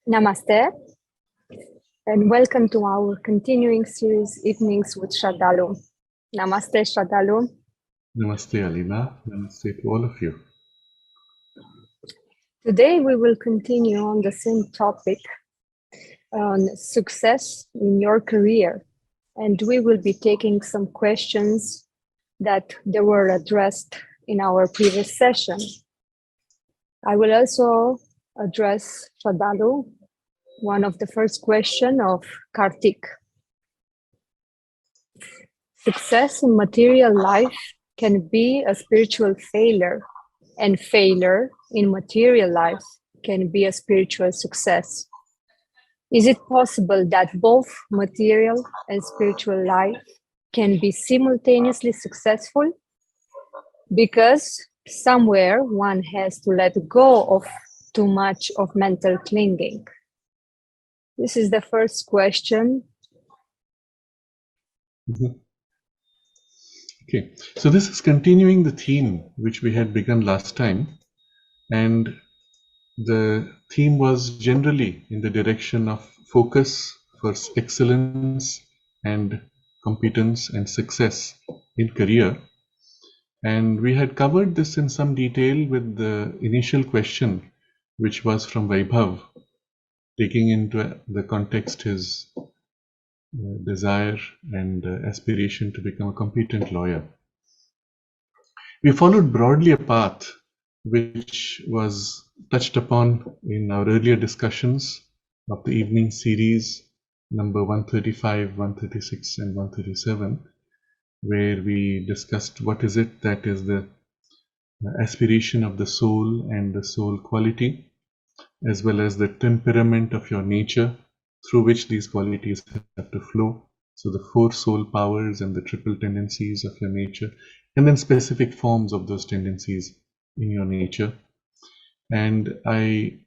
Namaste, and welcome to our continuing series Evenings with Sraddhalu. Namaste, Sraddhalu. Namaste, Alina. Namaste to all of you. Today we will continue on the same topic on success in your career, and we will be taking some questions that they were addressed in our previous session. I will also address Sraddhalu one of the first question of Kartik. Success in material life can be a spiritual failure, and failure in material life can be a spiritual success. Is it possible that both material and spiritual life can be simultaneously successful? Because somewhere one has to let go of too much of mental clinging. This is the first question. Okay, so this is continuing the theme which we had begun last time, and the theme was generally in the direction of focus for excellence and competence and success in career. And we had covered this in some detail with the initial question, which was from Vaibhav, taking into the context his desire and aspiration to become a competent lawyer. We followed broadly a path which was touched upon in our earlier discussions of the evening series number 135, 136 and 137, where we discussed what is it that is the aspiration of the soul and the soul quality, as well as the temperament of your nature through which these qualities have to flow. So the four soul powers and the triple tendencies of your nature, and then specific forms of those tendencies in your nature. And I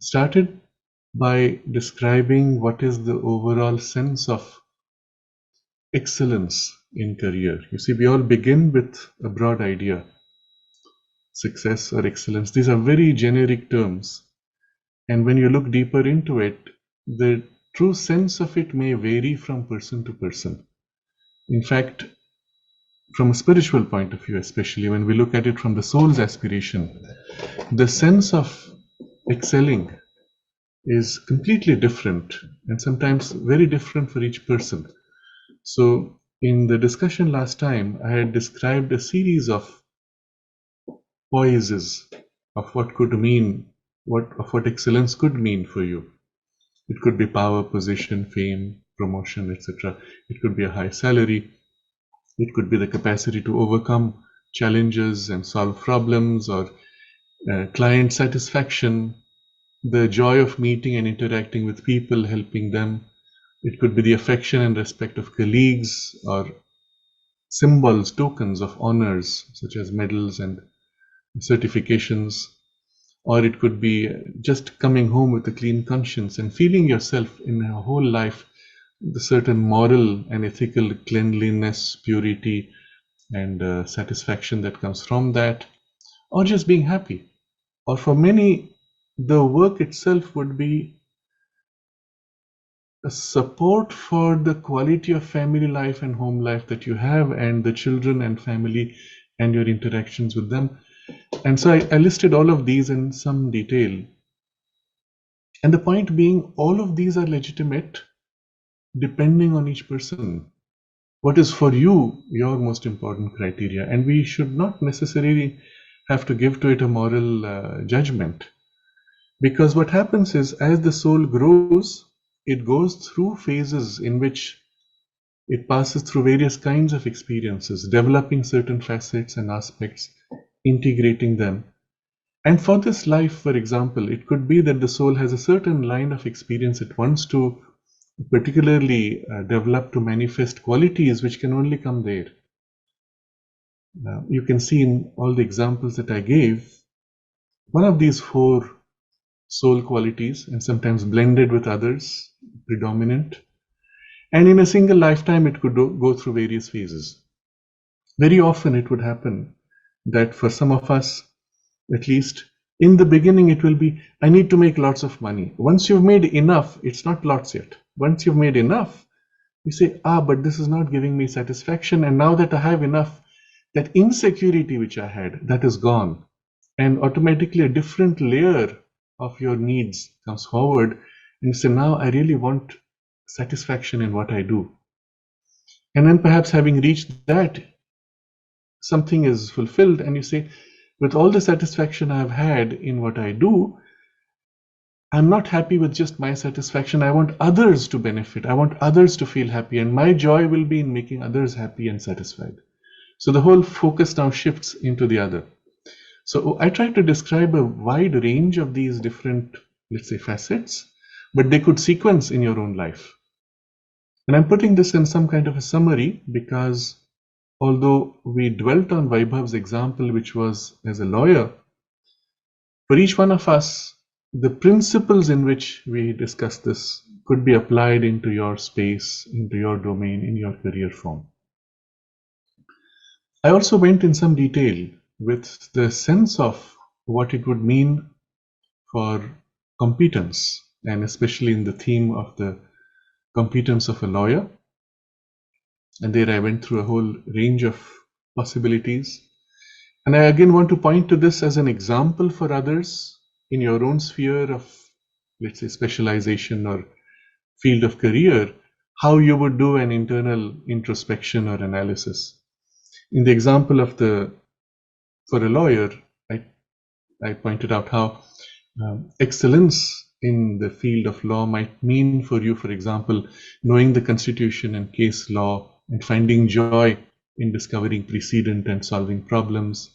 started by describing what is the overall sense of excellence in career. You see, we all begin with a broad idea, success or excellence. These are very generic terms. And when you look deeper into it, the true sense of it may vary from person to person. In fact, from a spiritual point of view, especially when we look at it from the soul's aspiration, the sense of excelling is completely different and sometimes very different for each person. So in the discussion last time, I had described a series of poises of what could mean, what excellence could mean for you. It could be power, position, fame, promotion, etc. It could be a high salary. It could be the capacity to overcome challenges and solve problems, or client satisfaction, the joy of meeting and interacting with people, helping them. It could be the affection and respect of colleagues, or symbols, tokens of honors, such as medals and certifications. Or it could be just coming home with a clean conscience and feeling yourself in a whole life, the certain moral and ethical cleanliness, purity, and satisfaction that comes from that, or just being happy. Or for many, the work itself would be a support for the quality of family life and home life that you have, and the children and family and your interactions with them. And so I listed all of these in some detail. And the point being, all of these are legitimate depending on each person. What is for you your most important criteria? And we should not necessarily have to give to it a moral judgment. Because what happens is, as the soul grows, it goes through phases in which it passes through various kinds of experiences, developing certain facets and aspects, integrating them. And for this life, for example, it could be that the soul has a certain line of experience it wants to particularly develop to manifest qualities which can only come there. You can see in all the examples that I gave, one of these four soul qualities, and sometimes blended with others, predominant. And in a single lifetime, it could go through various phases. Very often it would happen that for some of us, at least, In the beginning, it will be, I need to make lots of money. Once you've made enough, it's not lots yet. Once you've made enough, you say, but this is not giving me satisfaction. And now that I have enough, that insecurity which I had, that is gone. And automatically a different layer of your needs comes forward. And you say, now I really want satisfaction in what I do. And then perhaps having reached that, something is fulfilled, and you say, with all the satisfaction I've had in what I do, I'm not happy with just my satisfaction. I want others to benefit. I want others to feel happy, and my joy will be in making others happy and satisfied. So the whole focus now shifts into the other. So I try to describe a wide range of these different, let's say, facets, but they could sequence in your own life. And I'm putting this in some kind of a summary because although we dwelt on Vaibhav's example, which was as a lawyer, for each one of us, the principles in which we discuss this could be applied into your space, into your domain, in your career form. I also went in some detail with the sense of what it would mean for competence, and especially in the theme of the competence of a lawyer. And there I went through a whole range of possibilities. And I again want to point to this as an example for others in your own sphere of, let's say, specialization or field of career, how you would do an internal introspection or analysis. In the example of for a lawyer, I pointed out how excellence in the field of law might mean for you, for example, knowing the Constitution and case law and finding joy in discovering precedent and solving problems.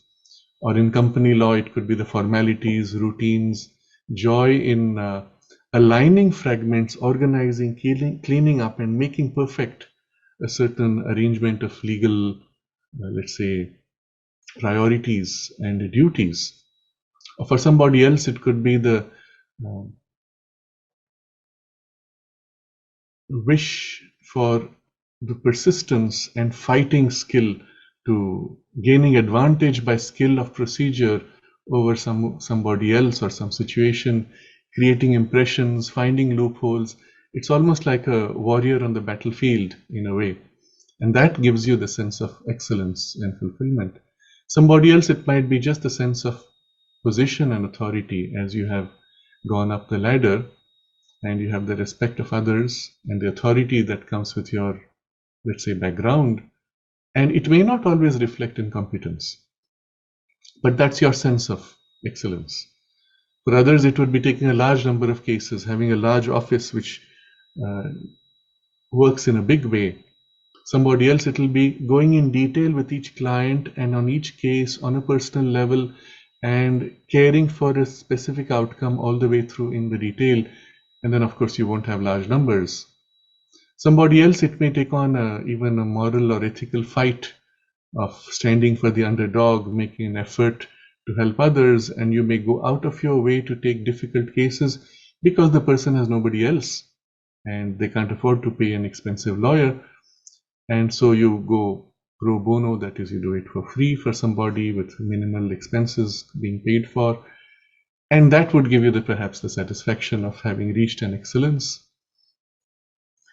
Or in company law, it could be the formalities, routines, joy in aligning fragments, organizing, cleaning up, and making perfect a certain arrangement of legal, let's say, priorities and duties. Or for somebody else, it could be the wish for the persistence and fighting skill to gaining advantage by skill of procedure over somebody else or some situation, creating impressions, finding loopholes. It's almost like a warrior on the battlefield in a way. And that gives you the sense of excellence and fulfillment. Somebody else, it might be just a sense of position and authority as you have gone up the ladder and you have the respect of others and the authority that comes with your, let's say, background. And it may not always reflect in competence, but that's your sense of excellence. For others, it would be taking a large number of cases, having a large office which works in a big way. Somebody else, it will be going in detail with each client and on each case on a personal level and caring for a specific outcome all the way through in the detail. And then, of course, you won't have large numbers. Somebody else, it may take on even a moral or ethical fight of standing for the underdog, making an effort to help others, and you may go out of your way to take difficult cases because the person has nobody else and they can't afford to pay an expensive lawyer. And so you go pro bono, that is, you do it for free for somebody with minimal expenses being paid for. And that would give you perhaps the satisfaction of having reached an excellence.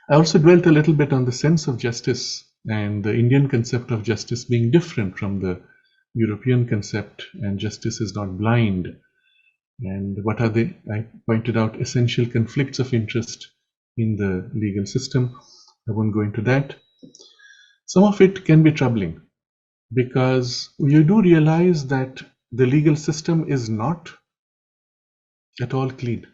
I also dwelt a little bit on the sense of justice and the Indian concept of justice being different from the European concept, and justice is not blind. And what are they? I pointed out essential conflicts of interest in the legal system. I won't go into that. Some of it can be troubling because you do realize that the legal system is not at all clean.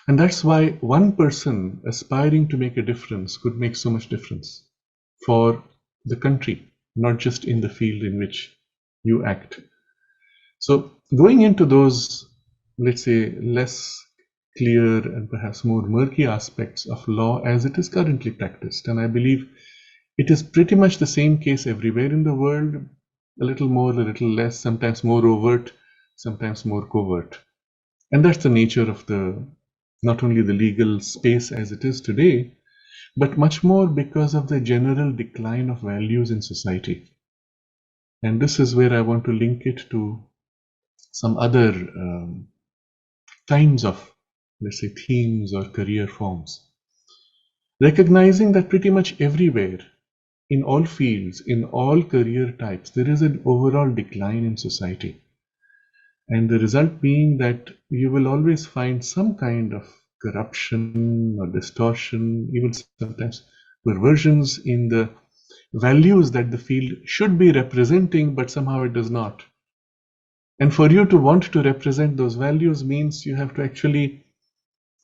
And that's why one person aspiring to make a difference could make so much difference for the country, not just in the field in which you act. So going into those, let's say, less clear and perhaps more murky aspects of law as it is currently practiced, and I believe it is pretty much the same case everywhere in the world, a little more, a little less, sometimes more overt, sometimes more covert. And that's the nature of not only the legal space as it is today, but much more because of the general decline of values in society. And this is where I want to link it to some other kinds of, let's say, themes or career forms. Recognizing that pretty much everywhere, in all fields, in all career types, there is an overall decline in society. And the result being that you will always find some kind of corruption or distortion, even sometimes perversions in the values that the field should be representing, but somehow it does not. And for you to want to represent those values means you have to actually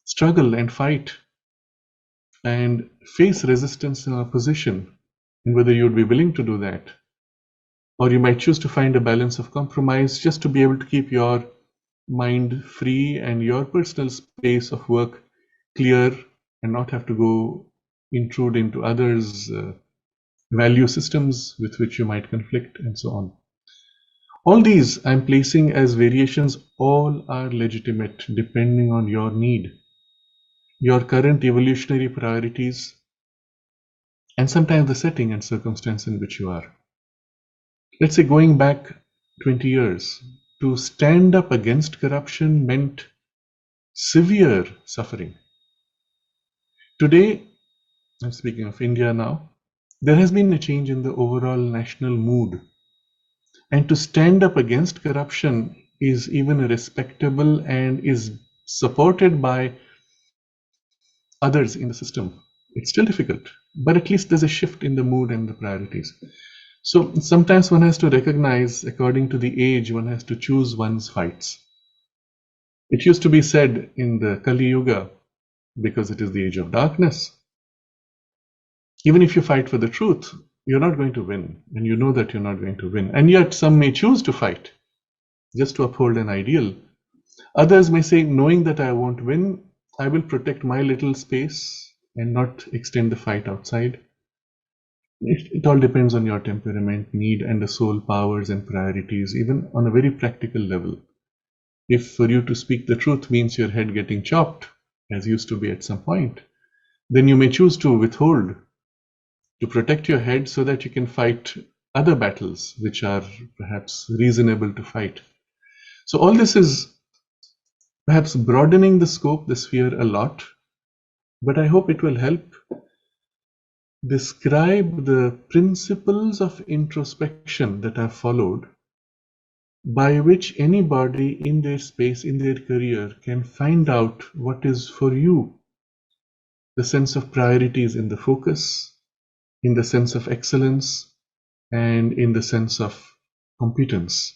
struggle and fight and face resistance and opposition, and whether you'd be willing to do that. Or you might choose to find a balance of compromise just to be able to keep your mind free and your personal space of work clear and not have to go intrude into others' value systems with which you might conflict and so on. All these I'm placing as variations. All are legitimate depending on your need, your current evolutionary priorities, and sometimes the setting and circumstance in which you are. Let's say going back 20 years, to stand up against corruption meant severe suffering. Today, I'm speaking of India now, there has been a change in the overall national mood. And to stand up against corruption is even respectable and is supported by others in the system. It's still difficult, but at least there's a shift in the mood and the priorities. So sometimes one has to recognize, according to the age, one has to choose one's fights. It used to be said in the Kali Yuga, because it is the age of darkness, even if you fight for the truth, you're not going to win, and you know that you're not going to win. And yet some may choose to fight just to uphold an ideal. Others may say, knowing that I won't win, I will protect my little space and not extend the fight outside. It all depends on your temperament, need, and the soul powers and priorities, even on a very practical level. If for you to speak the truth means your head getting chopped, as used to be at some point, then you may choose to withhold, to protect your head so that you can fight other battles which are perhaps reasonable to fight. So all this is perhaps broadening the scope, the sphere a lot, but I hope it will help describe the principles of introspection that are followed, by which anybody in their space, in their career, can find out what is for you. The sense of priorities in the focus, in the sense of excellence, and in the sense of competence.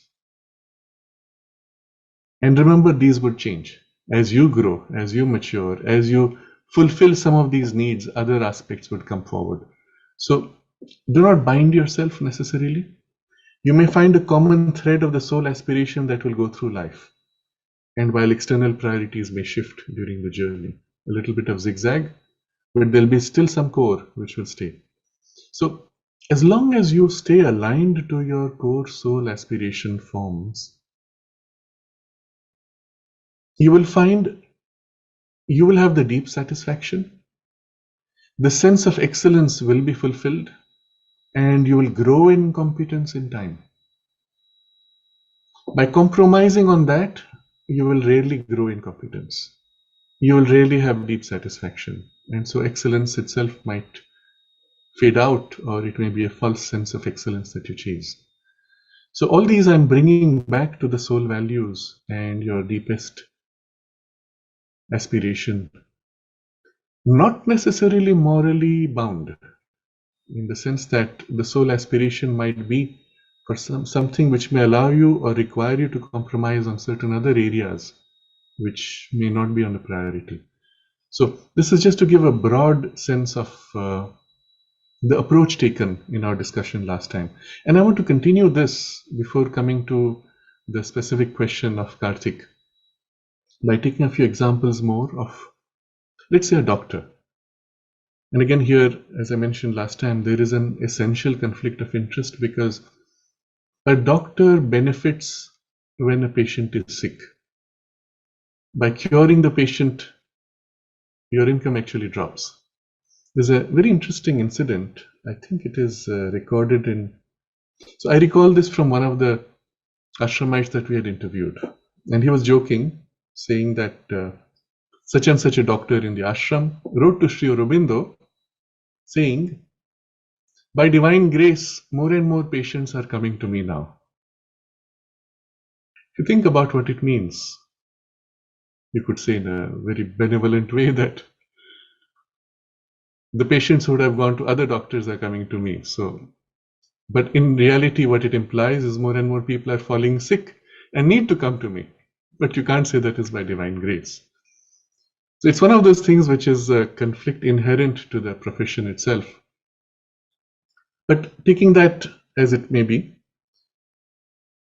And remember, these would change. As you grow, as you mature, as you fulfill some of these needs, other aspects would come forward. So do not bind yourself necessarily. You may find a common thread of the soul aspiration that will go through life. And while external priorities may shift during the journey, a little bit of zigzag, but there'll be still some core which will stay. So as long as you stay aligned to your core soul aspiration forms, you will find you will have the deep satisfaction, the sense of excellence will be fulfilled, and you will grow in competence in time. By compromising on that, you will rarely grow in competence. You will rarely have deep satisfaction. And so excellence itself might fade out, or it may be a false sense of excellence that you chase. So all these I'm bringing back to the soul values and your deepest aspiration. Not necessarily morally bound, in the sense that the soul aspiration might be for something which may allow you or require you to compromise on certain other areas which may not be on the priority. So this is just to give a broad sense of the approach taken in our discussion last time. And I want to continue this before coming to the specific question of Karthik by taking a few examples more of, let's say, a doctor. And again here, as I mentioned last time, there is an essential conflict of interest, because a doctor benefits when a patient is sick. By curing the patient, your income actually drops. There's a very interesting incident. I think it is recorded in... So I recall this from one of the ashramites that we had interviewed. And he was joking, saying that such and such a doctor in the ashram wrote to Sri Aurobindo saying, by divine grace, more and more patients are coming to me now. If you think about what it means, you could say in a very benevolent way that the patients who would have gone to other doctors are coming to me. So, but in reality, what it implies is more and more people are falling sick and need to come to me. But you can't say that is by divine grace. So it's one of those things which is a conflict inherent to the profession itself. But taking that as it may be,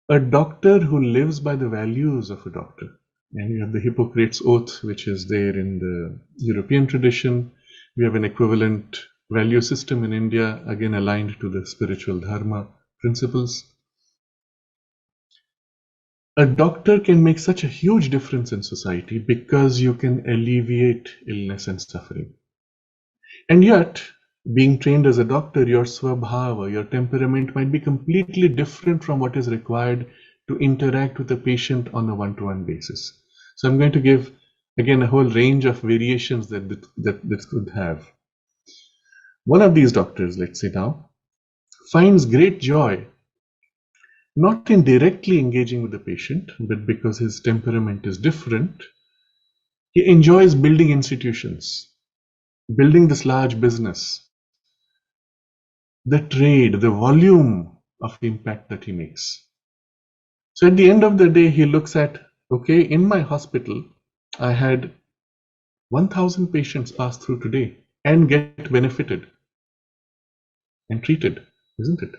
a doctor who lives by the values of a doctor, and you have the Hippocrates Oath, which is there in the European tradition. We have an equivalent value system in India, again aligned to the spiritual dharma principles. A doctor can make such a huge difference in society because you can alleviate illness and suffering. And yet, being trained as a doctor, your swabhava, your temperament might be completely different from what is required to interact with a patient on a one-to-one basis. So I'm going to give, again, a whole range of variations that this could have. One of these doctors, let's say now, finds great joy not in directly engaging with the patient, but because his temperament is different, he enjoys building institutions, building this large business, the trade, the volume of impact that he makes. So at the end of the day, he looks at, okay, in my hospital, I had 1,000 patients pass through today and get benefited and treated, isn't it?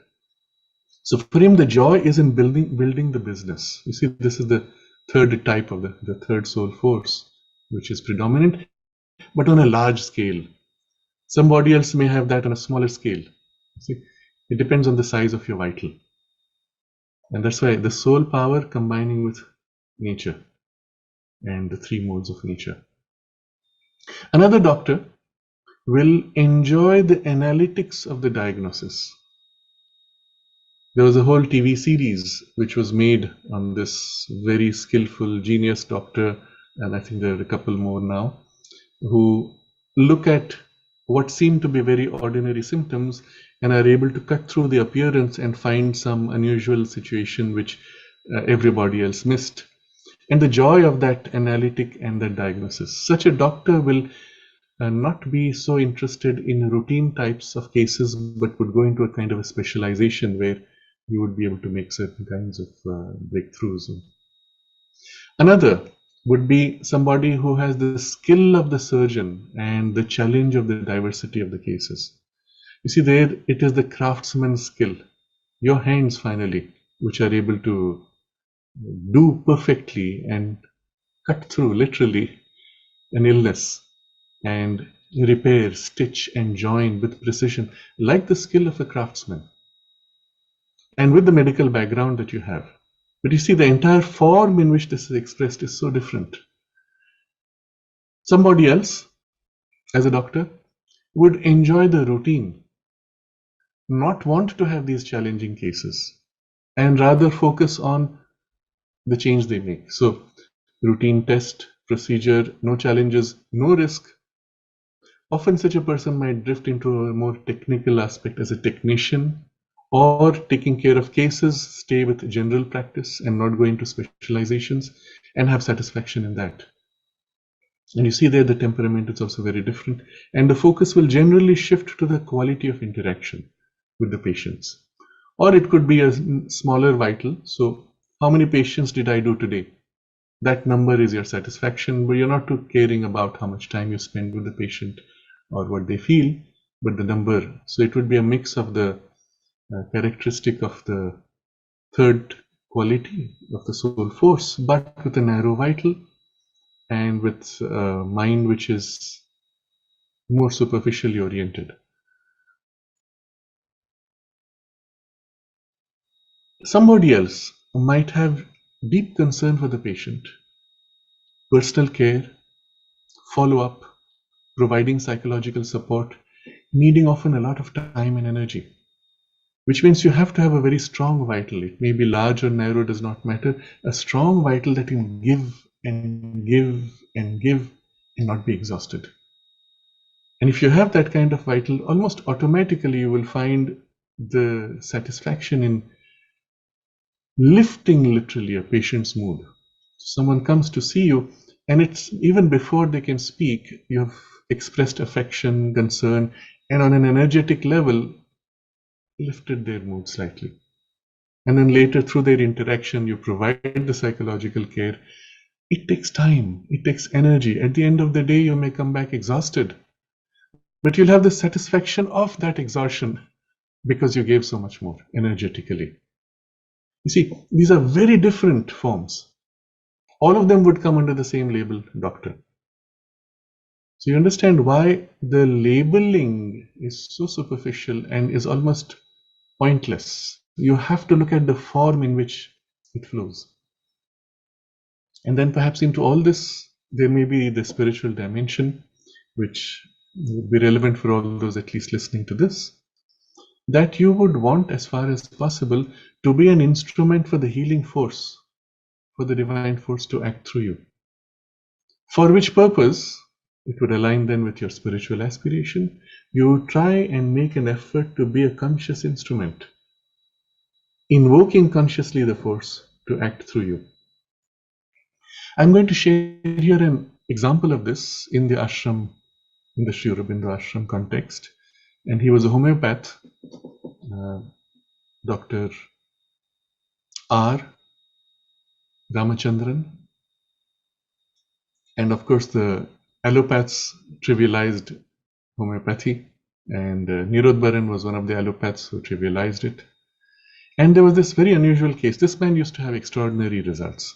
So for him, the joy is in building the business. You see, this is the third type of the third soul force, which is predominant, but on a large scale. Somebody else may have that on a smaller scale. See, it depends on the size of your vital. And that's why the soul power combining with nature and the three modes of nature. Another doctor will enjoy the analytics of the diagnosis. There was a whole TV series which was made on this very skillful genius doctor, and I think there are a couple more now, who look at what seem to be very ordinary symptoms and are able to cut through the appearance and find some unusual situation which everybody else missed. And the joy of that analytic and that diagnosis. Such a doctor will not be so interested in routine types of cases, but would go into a kind of a specialization where you would be able to make certain kinds of breakthroughs. Another would be somebody who has the skill of the surgeon and the challenge of the diversity of the cases. You see, there it is the craftsman's skill, your hands finally, which are able to do perfectly and cut through literally an illness and repair, stitch and join with precision, like the skill of a craftsman and with the medical background that you have. But you see, the entire form in which this is expressed is so different. Somebody else, as a doctor, would enjoy the routine, not want to have these challenging cases, and rather focus on the change they make. So, routine test, procedure, no challenges, no risk. Often such a person might drift into a more technical aspect as a technician, or taking care of cases, stay with general practice and not go into specializations and have satisfaction in that. And you see there the temperament is also very different, and the focus will generally shift to the quality of interaction with the patients. Or it could be a smaller vital. So how many patients did I do today? That number is your satisfaction, but you're not too caring about how much time you spend with the patient or what they feel, but the number. So it would be a mix of the characteristic of the third quality of the soul force, but with a narrow vital and with a mind which is more superficially oriented. Somebody else might have deep concern for the patient, personal care, follow-up, providing psychological support, needing often a lot of time and energy. which means you have to have a very strong vital. It may be large or narrow, does not matter. A strong vital that can give and give and give and not be exhausted. And if you have that kind of vital, almost automatically you will find the satisfaction in lifting literally a patient's mood. Someone comes to see you, and it's even before they can speak, you have expressed affection, concern, and on an energetic level, lifted their mood slightly. And then later, through their interaction, you provide the psychological care. It takes time, it takes energy. At the end of the day, you may come back exhausted, but you'll have the satisfaction of that exhaustion because you gave so much more energetically. You see, these are very different forms. All of them would come under the same label, doctor. So you understand why the labeling is so superficial and is almost pointless. You have to look at the form in which it flows. And then perhaps into all this, there may be the spiritual dimension, which would be relevant for all those at least listening to this, that you would want as far as possible to be an instrument for the healing force, for the divine force to act through you. For which purpose, it would align then with your spiritual aspiration. You try and make an effort to be a conscious instrument, invoking consciously the force to act through you. I'm going to share here an example of this in the ashram, in the Sri Aurobindo ashram context. And he was a homeopath, Dr. R. Ramachandran. And of course, the allopaths trivialized homeopathy, and Nirodharan was one of the allopaths who trivialized it. And there was this very unusual case. This man used to have extraordinary results.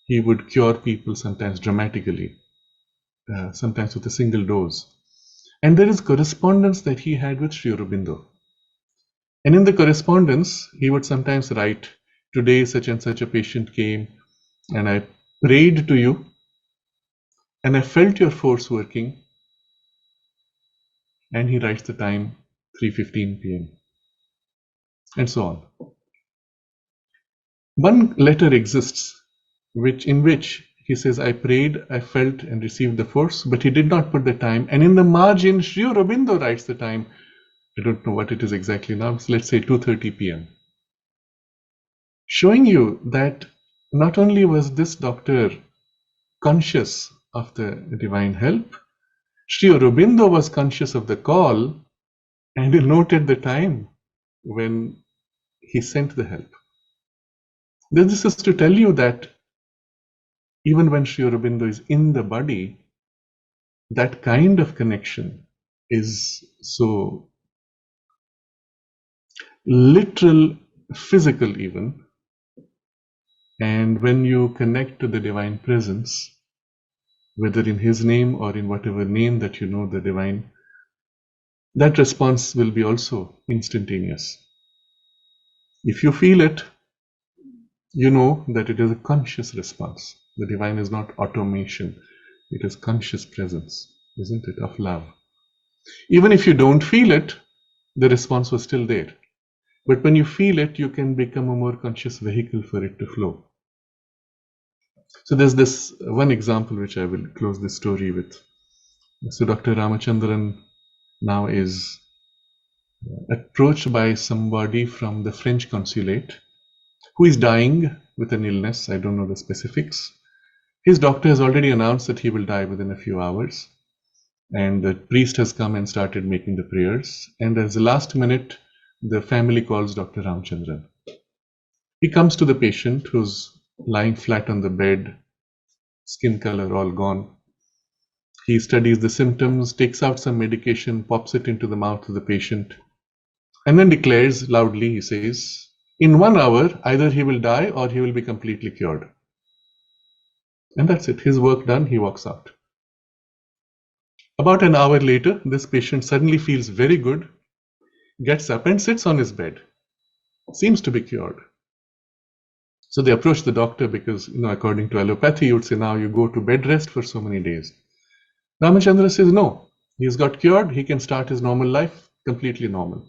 He would cure people sometimes dramatically, sometimes with a single dose. And there is correspondence that he had with Sri Aurobindo. And in the correspondence, he would sometimes write, today such and such a patient came and I prayed to you and I felt your force working. And he writes the time 3:15 p.m. and so on. One letter exists in which he says, I prayed, I felt and received the force, but he did not put the time. And in the margin, Sri Aurobindo writes the time. I don't know what it is exactly now. So let's say 2:30 p.m. Showing you that not only was this doctor conscious of the divine help, Sri Aurobindo was conscious of the call and he noted the time when he sent the help. This is to tell you that even when Sri Aurobindo is in the body, that kind of connection is so literal, physical even. And when you connect to the divine presence, whether in his name or in whatever name that you know the divine, that response will be also instantaneous. If you feel it, you know that it is a conscious response. The divine is not automation. It is conscious presence, isn't it, of love. Even if you don't feel it, the response was still there. But when you feel it, you can become a more conscious vehicle for it to flow. So there's this one example which I will close this story with. So Dr. Ramachandran now is approached by somebody from the French consulate who is dying with an illness. I don't know the specifics. His doctor has already announced that he will die within a few hours. And the priest has come and started making the prayers. And as the last minute, the family calls Dr. Ramachandran. He comes to the patient who's lying flat on the bed, skin color all gone. He studies the symptoms, takes out some medication, pops it into the mouth of the patient, and then declares loudly, he says, in 1 hour, either he will die or he will be completely cured. And that's it. His work done, he walks out. About an hour later, this patient suddenly feels very good, gets up and sits on his bed. Seems to be cured. So they approach the doctor because, according to allopathy, you would say, now you go to bed rest for so many days. Ramachandra says, no, he's got cured. He can start his normal life, completely normal.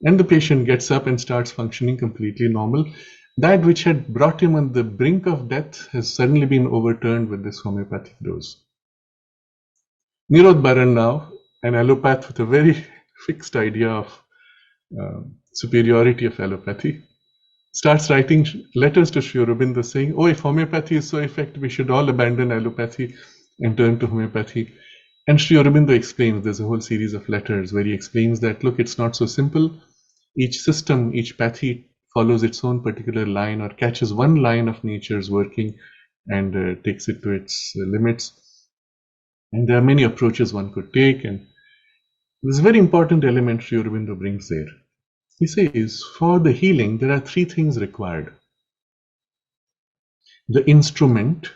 And the patient gets up and starts functioning completely normal. That which had brought him on the brink of death has suddenly been overturned with this homeopathic dose. Nirod Baran now, an allopath with a very fixed idea of superiority of allopathy, starts writing letters to Sri Aurobindo saying, oh, if homeopathy is so effective, we should all abandon allopathy and turn to homeopathy. And Sri Aurobindo explains, there's a whole series of letters where he explains that, look, it's not so simple. Each system, each pathy follows its own particular line or catches one line of nature's working and takes it to its limits. And there are many approaches one could take. And this very important element Sri Aurobindo brings there. He says, for the healing, there are three things required. The instrument,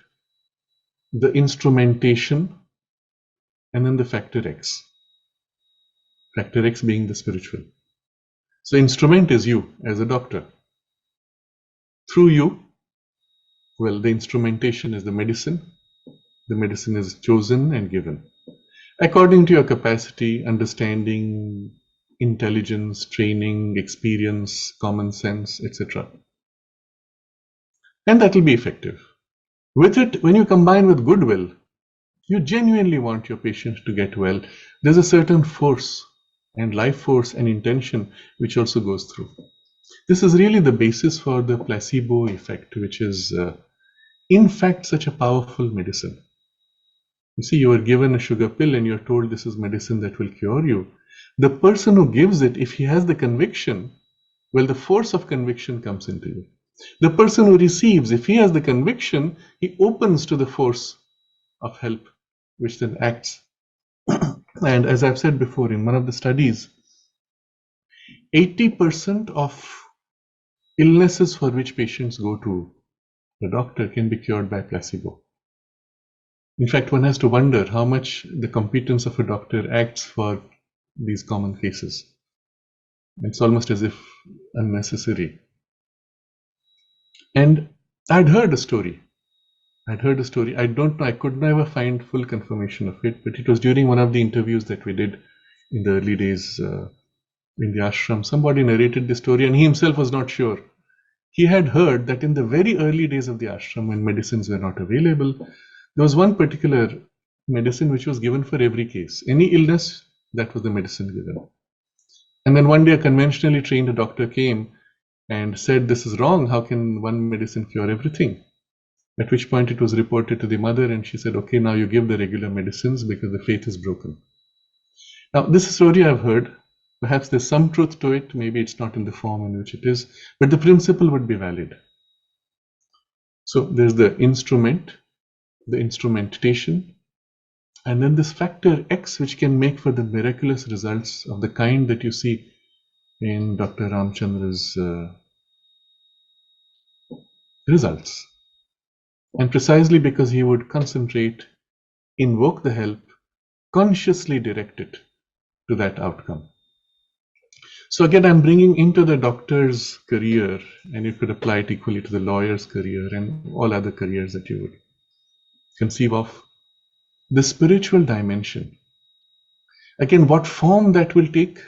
the instrumentation, and then the factor X. Factor X being the spiritual. So instrument is you as a doctor. Through you, well, the instrumentation is the medicine. The medicine is chosen and given according to your capacity, understanding, intelligence, training, experience, common sense, etc. And that will be effective. With it, when you combine with goodwill, you genuinely want your patient to get well, there's a certain force and life force and intention which also goes through. This is really the basis for the placebo effect, which is in fact such a powerful medicine. You see, you are given a sugar pill and you're told this is medicine that will cure you. The person who gives it, if he has the conviction, well, the force of conviction comes into you. The person who receives, if he has the conviction, he opens to the force of help, which then acts. And as I've said before, in one of the studies, 80% of illnesses for which patients go to the doctor can be cured by placebo. In fact, one has to wonder how much the competence of a doctor acts for these common cases. It's almost as if unnecessary. And I'd heard a story. I don't know, I could never find full confirmation of it, but it was during one of the interviews that we did in the early days in the ashram. Somebody narrated the story and he himself was not sure. He had heard that in the very early days of the ashram, when medicines were not available, there was one particular medicine which was given for every case. Any illness, that was the medicine given. And then one day a conventionally trained doctor came and said, this is wrong, how can one medicine cure everything? At which point it was reported to the mother and she said, okay, now you give the regular medicines because the faith is broken. Now, this story I've heard, perhaps there's some truth to it, maybe it's not in the form in which it is, but the principle would be valid. So there's the instrument, the instrumentation, and then this factor X, which can make for the miraculous results of the kind that you see in Dr. Ramchandra's results. And precisely because he would concentrate, invoke the help, consciously direct it to that outcome. So again, I'm bringing into the doctor's career, and you could apply it equally to the lawyer's career and all other careers that you would conceive of, the spiritual dimension. Again, what form that will take,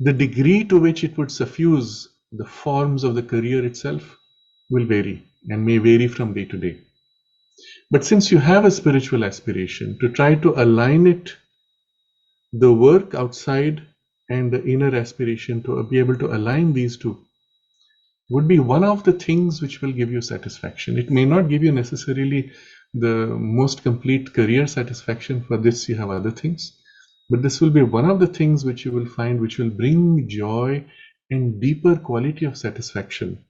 the degree to which it would suffuse the forms of the career itself will vary and may vary from day to day. But since you have a spiritual aspiration, to try to align it, the work outside and the inner aspiration, to be able to align these two would be one of the things which will give you satisfaction. It may not give you necessarily the most complete career satisfaction. For this you have other things, but this will be one of the things which you will find which will bring joy and deeper quality of satisfaction.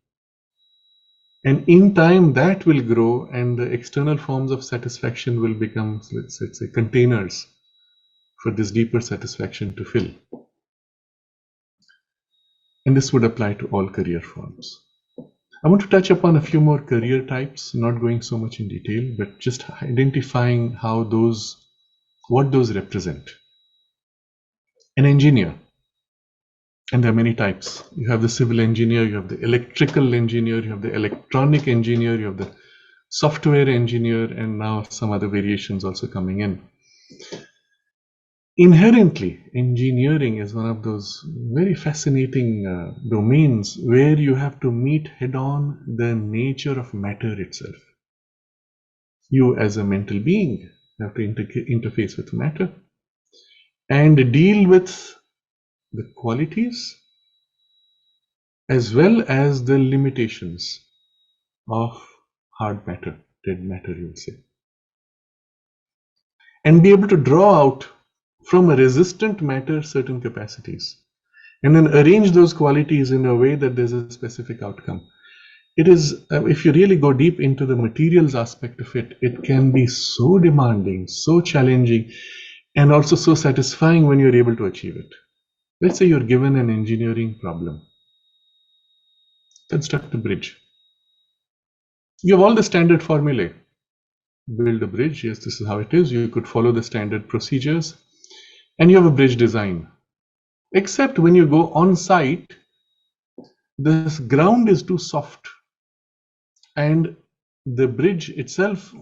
And in time that will grow and the external forms of satisfaction will become, let's say, containers for this deeper satisfaction to fill. And this would apply to all career forms. I want to touch upon a few more career types, not going so much in detail, but just identifying how what those represent. An engineer, and there are many types. You have the civil engineer, you have the electrical engineer, you have the electronic engineer, you have the software engineer, and now some other variations also coming in. Inherently, engineering is one of those very fascinating domains where you have to meet head-on the nature of matter itself. You as a mental being have to interface with matter and deal with the qualities as well as the limitations of hard matter, dead matter, you will say, and be able to draw out from a resistant matter certain capacities and then arrange those qualities in a way that there's a specific outcome. It is, if you really go deep into the materials aspect of it, it can be so demanding, so challenging, and also so satisfying when you're able to achieve it. Let's say you're given an engineering problem. Construct a bridge. You have all the standard formulae. Build a bridge, yes, this is how it is. You could follow the standard procedures, and you have a bridge design. Except when you go on site, this ground is too soft, and the bridge itself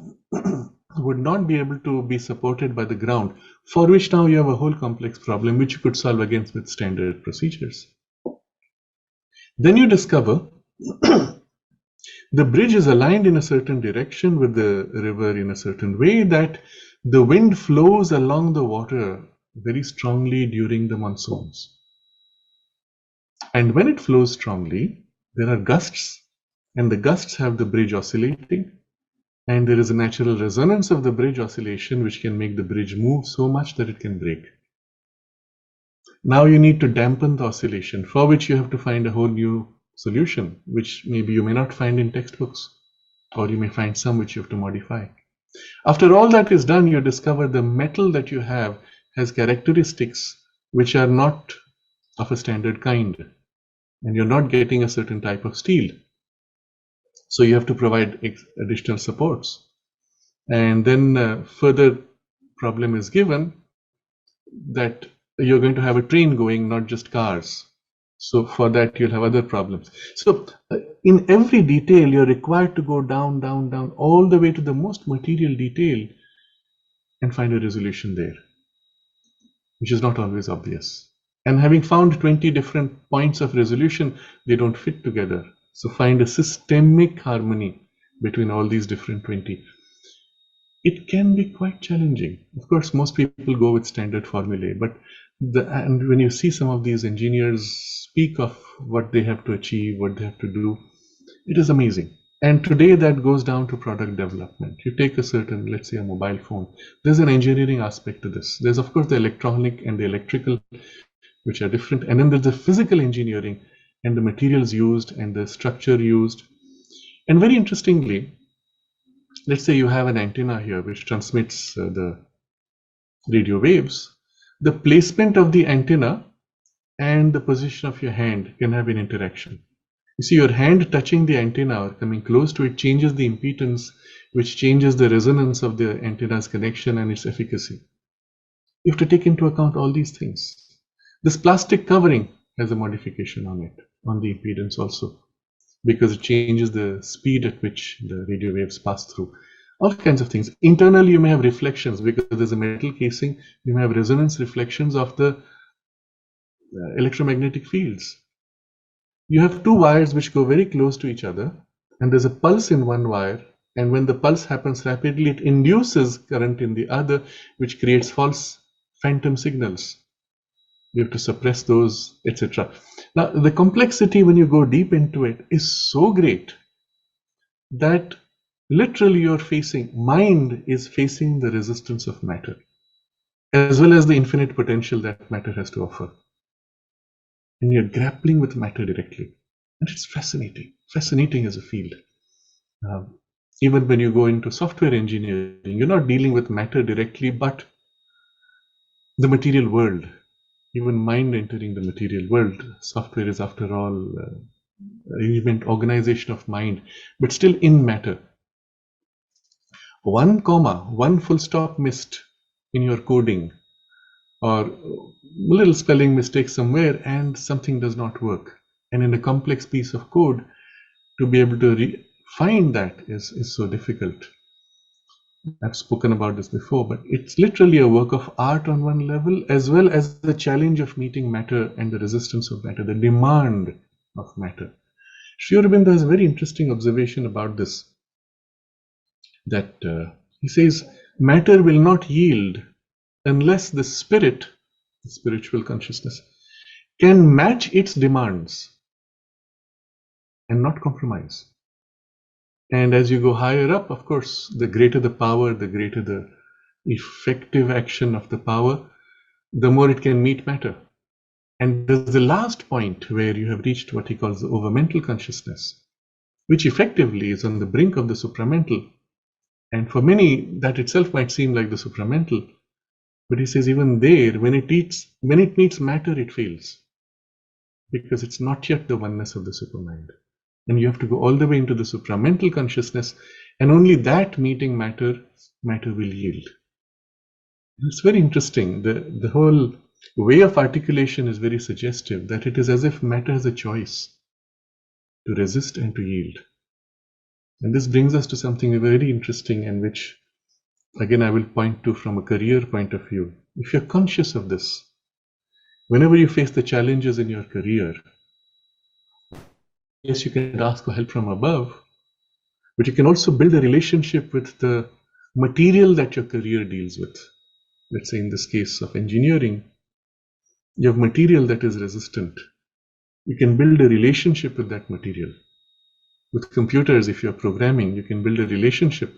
would not be able to be supported by the ground, for which now you have a whole complex problem which you could solve against with standard procedures. Then you discover the bridge is aligned in a certain direction with the river in a certain way that the wind flows along the water very strongly during the monsoons. And when it flows strongly, there are gusts, and the gusts have the bridge oscillating, and there is a natural resonance of the bridge oscillation which can make the bridge move so much that it can break. Now you need to dampen the oscillation, for which you have to find a whole new solution, which maybe you may not find in textbooks, or you may find some which you have to modify. After all that is done, you discover the metal that you have has characteristics which are not of a standard kind, and you're not getting a certain type of steel. So you have to provide additional supports. And then further problem is given that you're going to have a train going, not just cars. So for that, you'll have other problems. So in every detail, you're required to go down, down, down, all the way to the most material detail and find a resolution there, which is not always obvious. And having found 20 different points of resolution, they don't fit together. So find a systemic harmony between all these different 20. It can be quite challenging. Of course, most people go with standard formulae, but and when you see some of these engineers speak of what they have to achieve, what they have to do, it is amazing. And today that goes down to product development. You take a certain, let's say a mobile phone, there's an engineering aspect to this. There's of course the electronic and the electrical, which are different. And then there's the physical engineering and the materials used and the structure used. And very interestingly, let's say you have an antenna here which transmits the radio waves. The placement of the antenna and the position of your hand can have an interaction. You see, your hand touching the antenna or coming close to it changes the impedance, which changes the resonance of the antenna's connection and its efficacy. You have to take into account all these things. This plastic covering has a modification on it, on the impedance also, because it changes the speed at which the radio waves pass through. All kinds of things. Internally, you may have reflections because there's a metal casing. You may have resonance reflections of the electromagnetic fields. You have two wires which go very close to each other, and there's a pulse in one wire, and when the pulse happens rapidly, it induces current in the other, which creates false phantom signals. You have to suppress those, etc. Now, the complexity when you go deep into it is so great that literally mind is facing the resistance of matter, as well as the infinite potential that matter has to offer. And you're grappling with matter directly. And it's fascinating as a field. Even when you go into software engineering, you're not dealing with matter directly, but the material world. Even mind entering the material world. Software is, after all, arrangement, organization of mind, but still in matter. One comma, one full stop missed in your coding, or a little spelling mistake somewhere, and something does not work. And in a complex piece of code, to be able to find that is so difficult. I've spoken about this before, but it's literally a work of art on one level, as well as the challenge of meeting matter and the resistance of matter, the demand of matter. Sri Aurobindo has a very interesting observation about this, that he says, matter will not yield unless the spirit, the spiritual consciousness, can match its demands and not compromise. And as you go higher up, of course, the greater the power, the greater the effective action of the power, the more it can meet matter. And there's the last point where you have reached what he calls the overmental consciousness, which effectively is on the brink of the supramental. And for many, that itself might seem like the supramental. But he says even there, when it meets matter, it fails, because it's not yet the oneness of the supermind. And you have to go all the way into the supramental consciousness, and only that meeting matter will yield. It's very interesting. The whole way of articulation is very suggestive, that it is as if matter has a choice to resist and to yield. And this brings us to something very interesting, and which, again, I will point to from a career point of view. If you're conscious of this, whenever you face the challenges in your career, yes, you can ask for help from above, but you can also build a relationship with the material that your career deals with. Let's say in this case of engineering, you have material that is resistant. You can build a relationship with that material. With computers, if you're programming, you can build a relationship.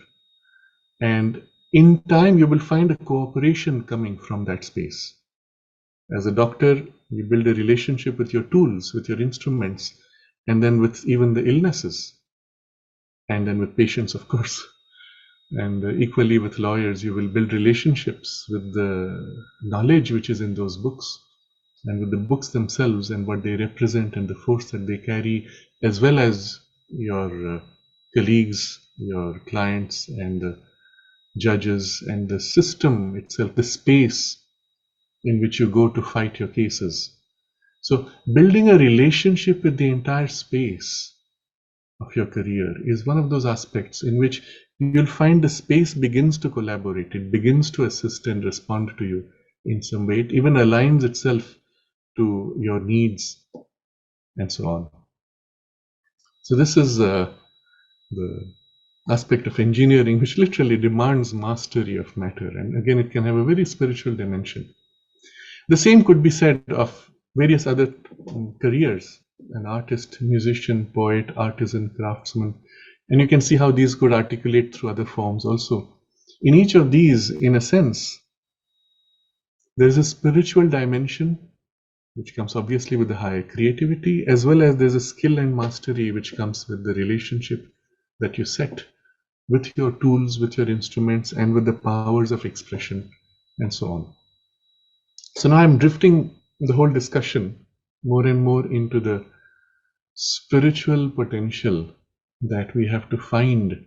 And in time, you will find a cooperation coming from that space. As a doctor, you build a relationship with your tools, with your instruments, and then with even the illnesses, and then with patients, of course. And equally with lawyers, you will build relationships with the knowledge which is in those books, and with the books themselves and what they represent and the force that they carry, as well as your colleagues, your clients, and the judges, and the system itself, the space in which you go to fight your cases. So building a relationship with the entire space of your career is one of those aspects in which you'll find the space begins to collaborate. It begins to assist and respond to you in some way. It even aligns itself to your needs and so on. So this is the aspect of engineering which literally demands mastery of matter. And again, it can have a very spiritual dimension. The same could be said of various other careers: an artist, musician, poet, artisan, craftsman. And you can see how these could articulate through other forms also. In each of these, in a sense, there is a spiritual dimension which comes obviously with the higher creativity, as well as there's a skill and mastery which comes with the relationship that you set with your tools, with your instruments, and with the powers of expression, and so on. So now I'm drifting the whole discussion more and more into the spiritual potential that we have to find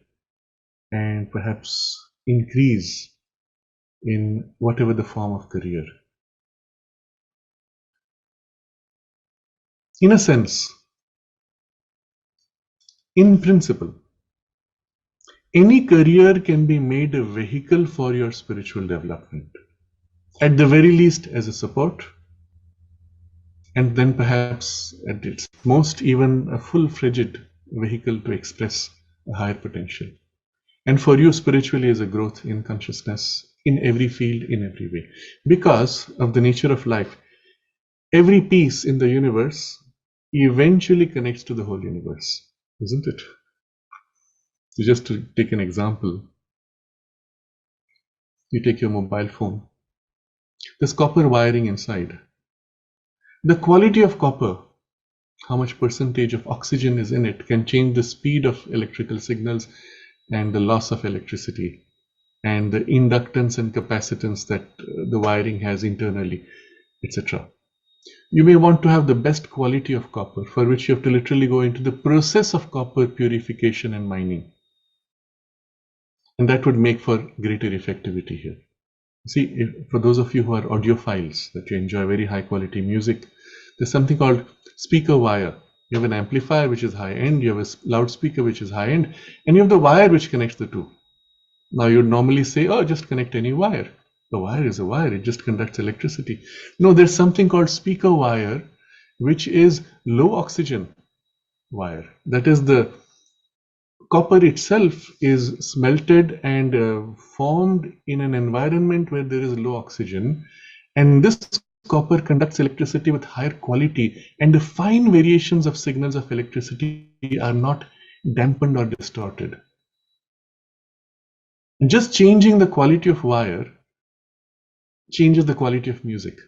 and perhaps increase in whatever the form of career. In a sense, in principle, any career can be made a vehicle for your spiritual development, at the very least as a support, and then perhaps at its most even a full-fledged vehicle to express a higher potential. And for you, spiritually, as a growth in consciousness in every field, in every way. Because of the nature of life, every piece in the universe eventually connects to the whole universe, isn't it? So just to take an example, you take your mobile phone. There's copper wiring inside. The quality of copper, how much percentage of oxygen is in it, can change the speed of electrical signals and the loss of electricity, and the inductance and capacitance that the wiring has internally, etc. You may want to have the best quality of copper, for which you have to literally go into the process of copper purification and mining. And that would make for greater effectivity here. See, for those of you who are audiophiles, that you enjoy very high quality music, there's something called speaker wire. You have an amplifier which is high end, you have a loudspeaker which is high end, and you have the wire which connects the two. Now you'd normally say, oh, just connect any wire. A wire is a wire, it just conducts electricity. No, there's something called speaker wire, which is low oxygen wire. That is, the copper itself is smelted and formed in an environment where there is low oxygen. And this copper conducts electricity with higher quality, and the fine variations of signals of electricity are not dampened or distorted. And just changing the quality of wire changes the quality of music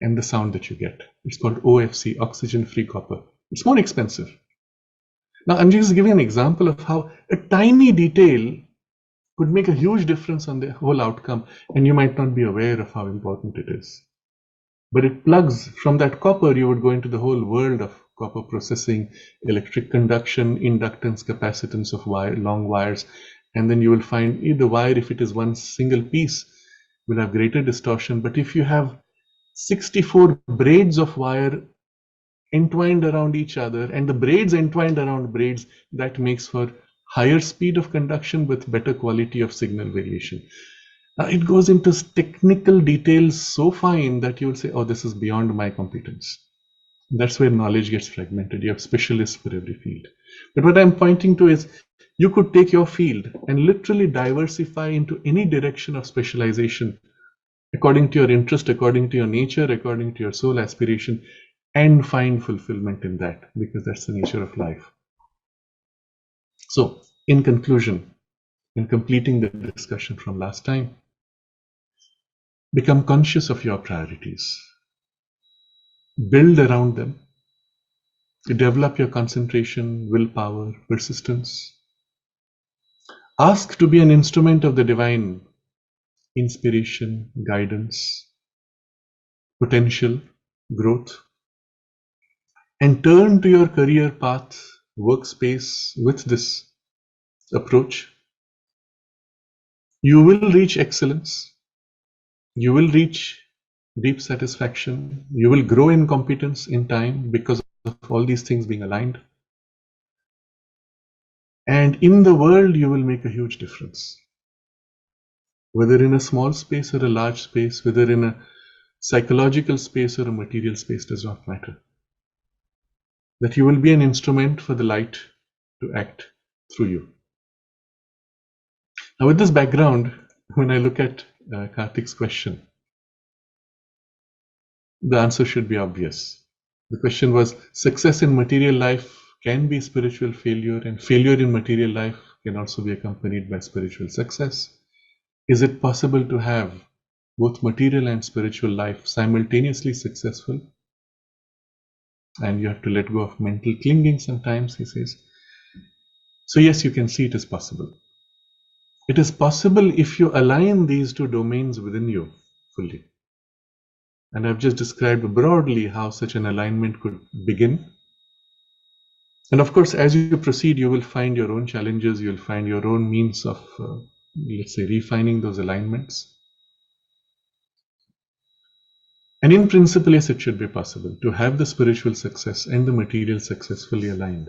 and the sound that you get. It's called OFC, oxygen-free copper. It's more expensive. Now, I'm just giving an example of how a tiny detail could make a huge difference on the whole outcome, and you might not be aware of how important it is. But it plugs from that copper, you would go into the whole world of copper processing, electric conduction, inductance, capacitance of wire, long wires, and then you will find the wire, if it is one single piece, will have greater distortion. But if you have 64 braids of wire entwined around each other, and the braids entwined around braids, that makes for higher speed of conduction with better quality of signal variation. Now it goes into technical details so fine that you will say, oh, this is beyond my competence. That's where knowledge gets fragmented. You have specialists for every field. But what I'm pointing to is, you could take your field and literally diversify into any direction of specialization according to your interest, according to your nature, according to your soul aspiration, and find fulfillment in that, because that's the nature of life. So, in conclusion, in completing the discussion from last time, become conscious of your priorities. Build around them. Develop your concentration, willpower, persistence. Ask to be an instrument of the divine inspiration, guidance, potential, growth, and turn to your career path, workspace with this approach. You will reach excellence. You will reach deep satisfaction. You will grow in competence in time because of all these things being aligned. And in the world, you will make a huge difference. Whether in a small space or a large space, whether in a psychological space or a material space, does not matter. That you will be an instrument for the light to act through you. Now, with this background, when I look at Karthik's question, the answer should be obvious. The question was, success in material life can be spiritual failure, and failure in material life can also be accompanied by spiritual success. Is it possible to have both material and spiritual life simultaneously successful? And you have to let go of mental clinging sometimes, he says. So yes, you can see it is possible. It is possible if you align these two domains within you fully. And I've just described broadly how such an alignment could begin. And of course, as you proceed, you will find your own challenges, you'll find your own means of, let's say, refining those alignments. And in principle, yes, it should be possible to have the spiritual success and the material success fully aligned.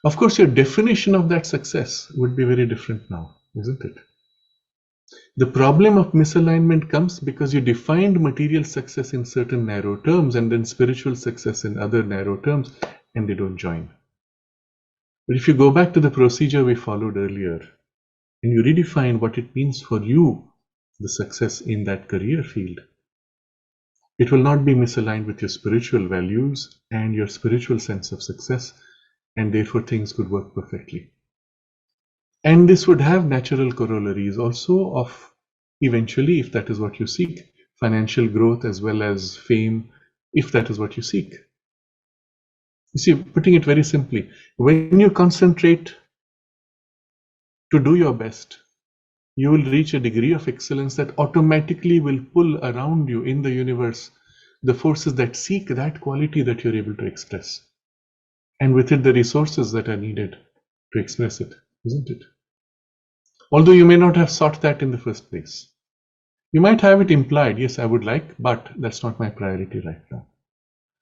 Of course, your definition of that success would be very different now, isn't it? The problem of misalignment comes because you defined material success in certain narrow terms and then spiritual success in other narrow terms, and they don't join. But if you go back to the procedure we followed earlier, and you redefine what it means for you, the success in that career field, it will not be misaligned with your spiritual values and your spiritual sense of success, and therefore things could work perfectly. And this would have natural corollaries also of, eventually, if that is what you seek, financial growth as well as fame, if that is what you seek. You see, putting it very simply, when you concentrate to do your best, you will reach a degree of excellence that automatically will pull around you in the universe the forces that seek that quality that you're able to express. And with it, the resources that are needed to express it, isn't it? Although you may not have sought that in the first place. You might have it implied, yes, I would like, but that's not my priority right now.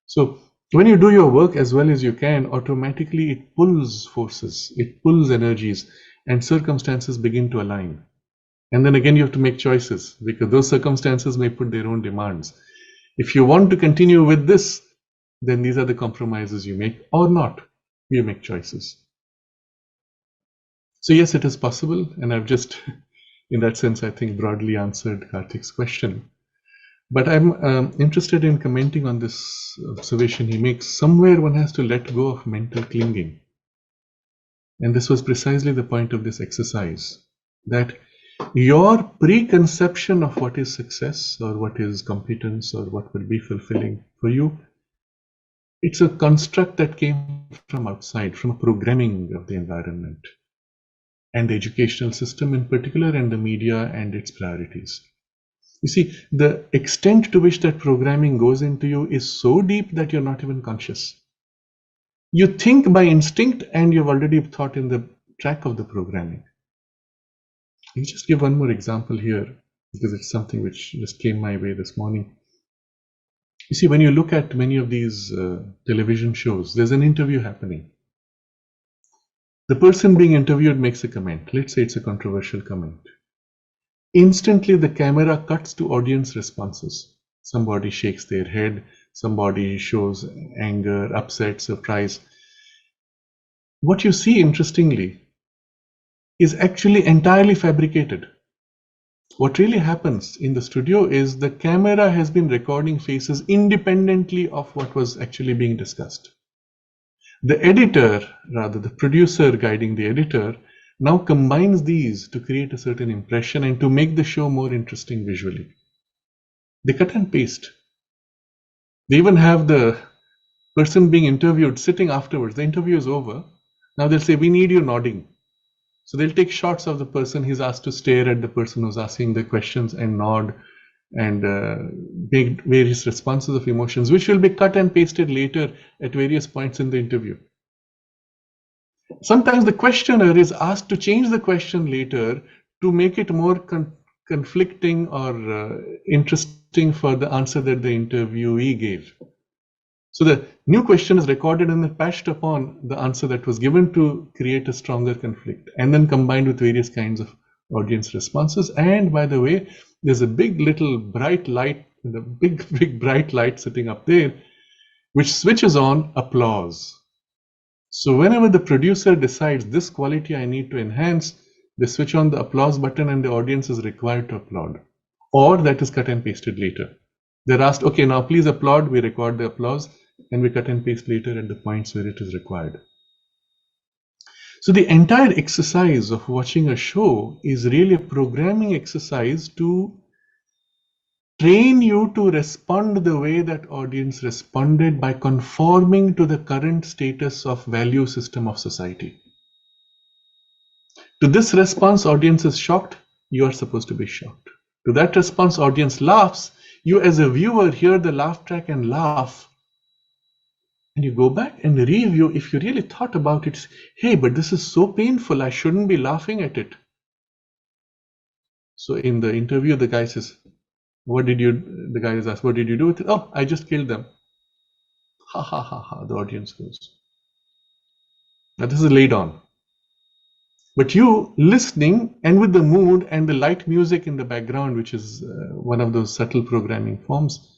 So When you do your work as well as you can, automatically it pulls forces, it pulls energies, and circumstances begin to align. And then again, you have to make choices, because those circumstances may put their own demands. If you want to continue with this, then these are the compromises you make, or not. You make choices. So yes, it is possible, and I've just, in that sense, I think broadly answered Karthik's question. But I'm interested in commenting on this observation he makes. Somewhere one has to let go of mental clinging. And this was precisely the point of this exercise, that your preconception of what is success or what is competence or what will be fulfilling for you, it's a construct that came from outside, from a programming of the environment and the educational system in particular, and the media and its priorities. You see, the extent to which that programming goes into you is so deep that you're not even conscious. You think by instinct, and you've already thought in the track of the programming. I'll just give one more example here, because it's something which just came my way this morning. You see, when you look at many of these television shows, there's an interview happening. The person being interviewed makes a comment. Let's say it's a controversial comment. Instantly, the camera cuts to audience responses. Somebody shakes their head, somebody shows anger, upset, surprise. What you see, interestingly, is actually entirely fabricated. What really happens in the studio is the camera has been recording faces independently of what was actually being discussed. The editor, rather the producer guiding the editor, now combines these to create a certain impression and to make the show more interesting visually. They cut and paste. They even have the person being interviewed sitting afterwards. The interview is over. Now they'll say, we need you nodding. So they'll take shots of the person. He's asked to stare at the person who's asking the questions and nod and make various responses of emotions, which will be cut and pasted later at various points in the interview. Sometimes the questioner is asked to change the question later to make it more conflicting or interesting for the answer that the interviewee gave. So the new question is recorded and then patched upon the answer that was given to create a stronger conflict, and then combined with various kinds of audience responses. And by the way, there's a big little bright light, the big bright light sitting up there, which switches on applause. So whenever the producer decides this quality I need to enhance, they switch on the applause button and the audience is required to applaud. Or that is cut and pasted later. They're asked, okay, now please applaud. We record the applause and we cut and paste later at the points where it is required. So the entire exercise of watching a show is really a programming exercise to train you to respond the way that audience responded by conforming to the current status of value system of society. To this response, audience is shocked. You are supposed to be shocked. To that response, audience laughs. You as a viewer hear the laugh track and laugh. And you go back and review. If you really thought about it, hey, but this is so painful. I shouldn't be laughing at it. So in the interview, the guy says, the guy is asked, what did you do with it? Oh, I just killed them. Ha ha ha ha, the audience goes. Now this is laid on. But you listening and with the mood and the light music in the background, which is one of those subtle programming forms,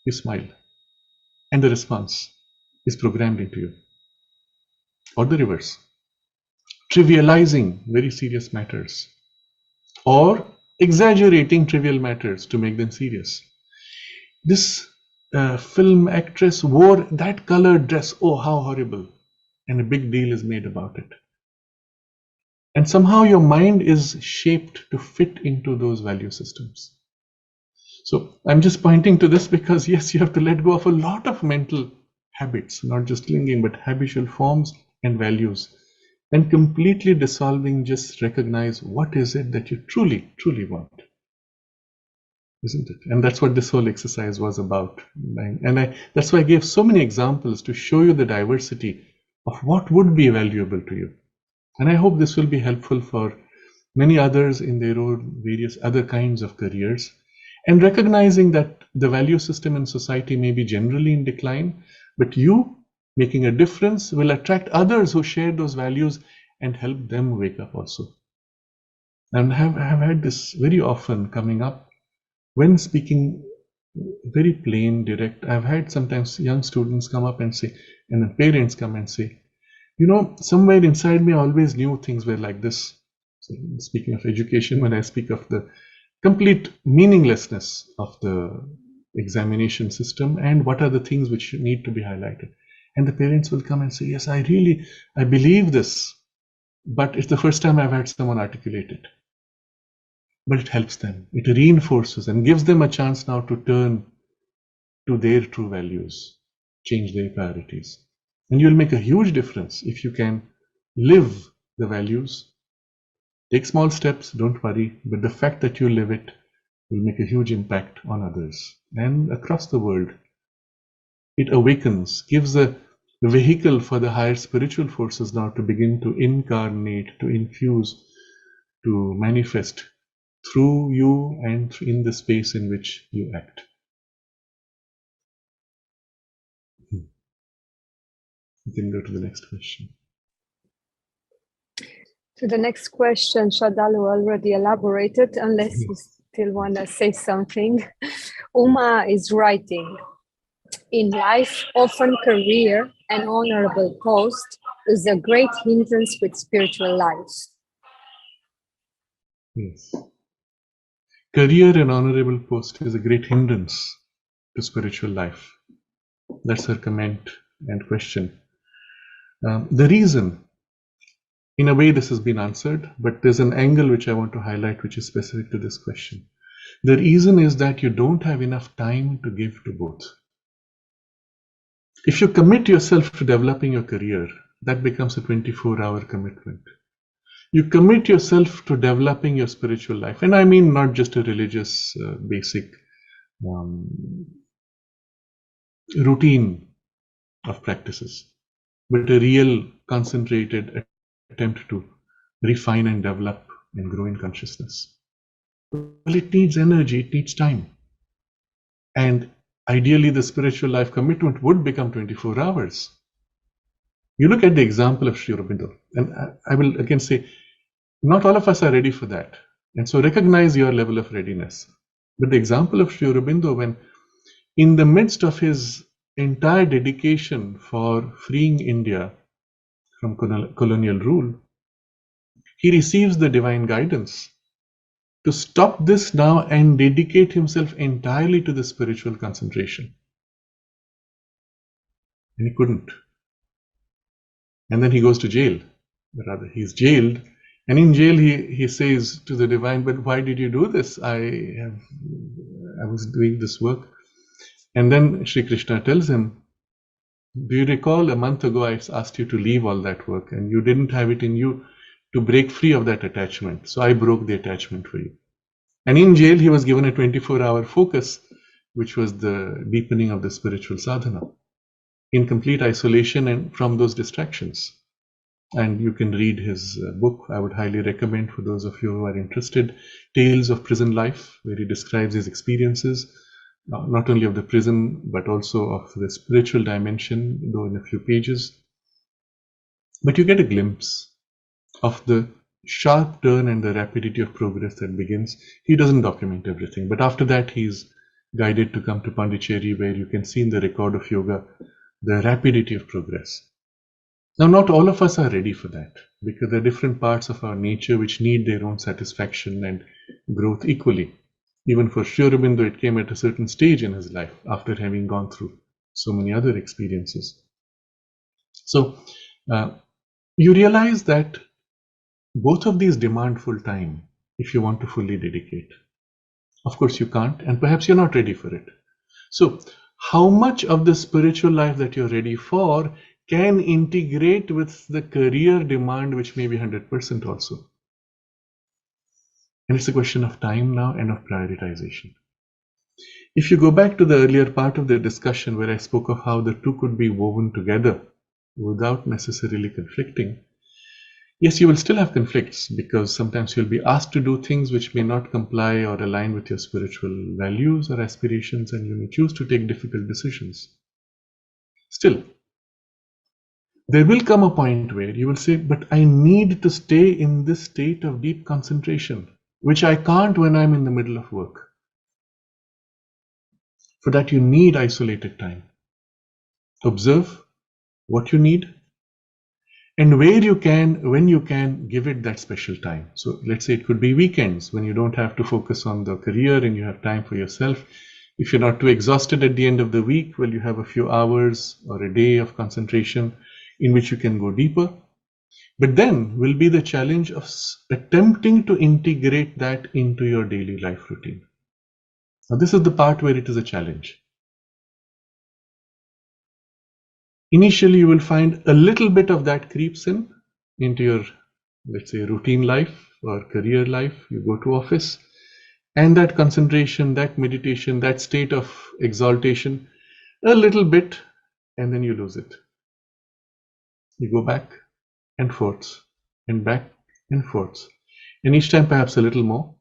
you smile. And the response is programmed into you. Or the reverse. Trivializing very serious matters. Or exaggerating trivial matters to make them serious. This film actress wore that colored dress. Oh, how horrible. And a big deal is made about it. And somehow your mind is shaped to fit into those value systems. So I'm just pointing to this because, yes, you have to let go of a lot of mental habits, not just clinging, but habitual forms and values. And completely dissolving, just recognize what is it that you truly, truly want. Isn't it? And that's what this whole exercise was about. And that's why I gave so many examples to show you the diversity of what would be valuable to you. And I hope this will be helpful for many others in their own various other kinds of careers. and recognizing that the value system in society may be generally in decline, but you making a difference will attract others who share those values and help them wake up also. And I have had this very often coming up when speaking very plain, direct. I've had sometimes young students come up and say, and then parents come and say, you know, somewhere inside me I always knew things were like this. So speaking of education, when I speak of the complete meaninglessness of the examination system and what are the things which need to be highlighted. And the parents will come and say, yes, I believe this, but it's the first time I've had someone articulate it. But it helps them, it reinforces and gives them a chance now to turn to their true values, change their priorities. And you'll make a huge difference if you can live the values. Take small steps, don't worry, but the fact that you live it will make a huge impact on others and across the world. It awakens, gives a vehicle for the higher spiritual forces now to begin to incarnate, to infuse, to manifest through you and in the space in which you act. You can go to the next question. To the next question, Sraddhalu already elaborated, unless you still want to say something. Uma is writing, in life, often career and honorable post is a great hindrance with spiritual life. Yes. Career and honorable post is a great hindrance to spiritual life. That's her comment and question. The reason, in a way this has been answered, but there's an angle which I want to highlight which is specific to this question. The reason is that you don't have enough time to give to both. If you commit yourself to developing your career, that becomes a 24-hour commitment. You commit yourself to developing your spiritual life, and I mean not just a religious basic routine of practices, but a real concentrated attempt to refine and develop and grow in consciousness. Well, it needs energy, it needs time. And ideally, the spiritual life commitment would become 24 hours. You look at the example of Sri Aurobindo, and I will again say, not all of us are ready for that. And so recognize your level of readiness. But the example of Sri Aurobindo, when in the midst of his entire dedication for freeing India from colonial rule, he receives the divine guidance to stop this now and dedicate himself entirely to the spiritual concentration. And he couldn't. And then he goes to jail. Rather, he's jailed. And in jail, he says to the divine, but why did you do this? I was doing this work. And then Sri Krishna tells him, do you recall a month ago I asked you to leave all that work and you didn't have it in you to break free of that attachment. So I broke the attachment for you. And in jail, he was given a 24-hour focus, which was the deepening of the spiritual sadhana in complete isolation and from those distractions. And you can read his book. I would highly recommend for those of you who are interested, Tales of Prison Life, where he describes his experiences, not only of the prison, but also of the spiritual dimension, though in a few pages. But you get a glimpse of the sharp turn and the rapidity of progress that begins. He doesn't document everything, but after that he's guided to come to Pondicherry, where you can see in the record of yoga the rapidity of progress. Now, not all of us are ready for that, because there are different parts of our nature which need their own satisfaction and growth equally. Even for Sri Aurobindo, it came at a certain stage in his life after having gone through so many other experiences. So you realize that both of these demand full time if you want to fully dedicate. Of course, you can't, and perhaps you're not ready for it. So how much of the spiritual life that you're ready for can integrate with the career demand, which may be 100% also? And it's a question of time now and of prioritization. If you go back to the earlier part of the discussion where I spoke of how the two could be woven together without necessarily conflicting, Yes, you will still have conflicts because sometimes you'll be asked to do things which may not comply or align with your spiritual values or aspirations, and you may choose to take difficult decisions. Still, there will come a point where you will say, but I need to stay in this state of deep concentration, which I can't when I'm in the middle of work. For that, you need isolated time. Observe what you need and where you can, when you can, give it that special time. So let's say it could be weekends when you don't have to focus on the career and you have time for yourself. If you're not too exhausted at the end of the week, well, you have a few hours or a day of concentration in which you can go deeper. But then will be the challenge of attempting to integrate that into your daily life routine. Now, this is the part where it is a challenge. Initially, you will find a little bit of that creeps in into your, let's say, routine life or career life. You go to office, and that concentration, that meditation, that state of exaltation, a little bit, and then you lose it. You go back and forth, and back and forth, and each time perhaps a little more.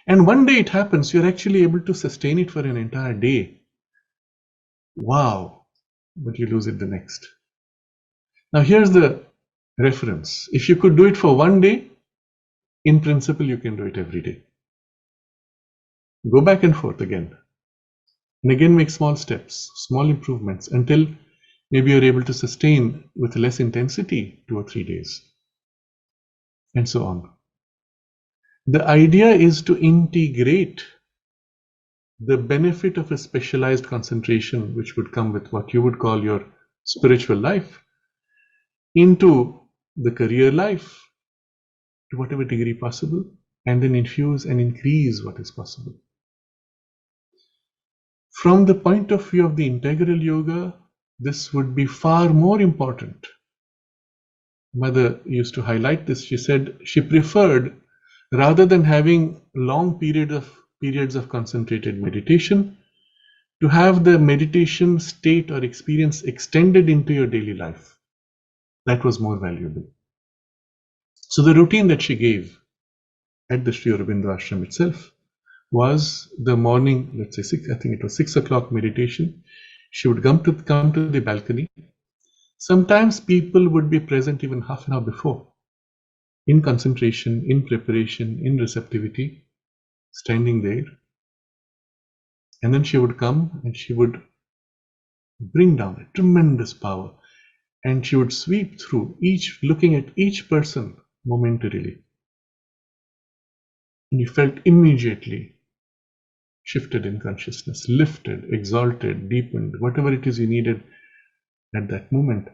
And one day it happens, you're actually able to sustain it for an entire day. Wow, but you lose it the next. Now here's the reference. If you could do it for one day, in principle, you can do it every day. Go back and forth again. And again, make small steps, small improvements until maybe you're able to sustain with less intensity 2 or 3 days, and so on. The idea is to integrate the benefit of a specialized concentration, which would come with what you would call your spiritual life, into the career life to whatever degree possible, and then infuse and increase what is possible. From the point of view of the integral yoga, this would be far more important. Mother used to highlight this. She said she preferred, rather than having long periods of concentrated meditation, to have the meditation state or experience extended into your daily life. That was more valuable. So the routine that she gave at the Sri Aurobindo ashram itself was the morning, let's say I think it was 6 o'clock meditation. She would come to the balcony. Sometimes people would be present even half an hour before, in concentration, in preparation, in receptivity, standing there. And then she would come and she would bring down a tremendous power, and she would sweep through looking at each person momentarily. And you felt immediately shifted in consciousness, lifted, exalted, deepened, whatever it is you needed at that moment,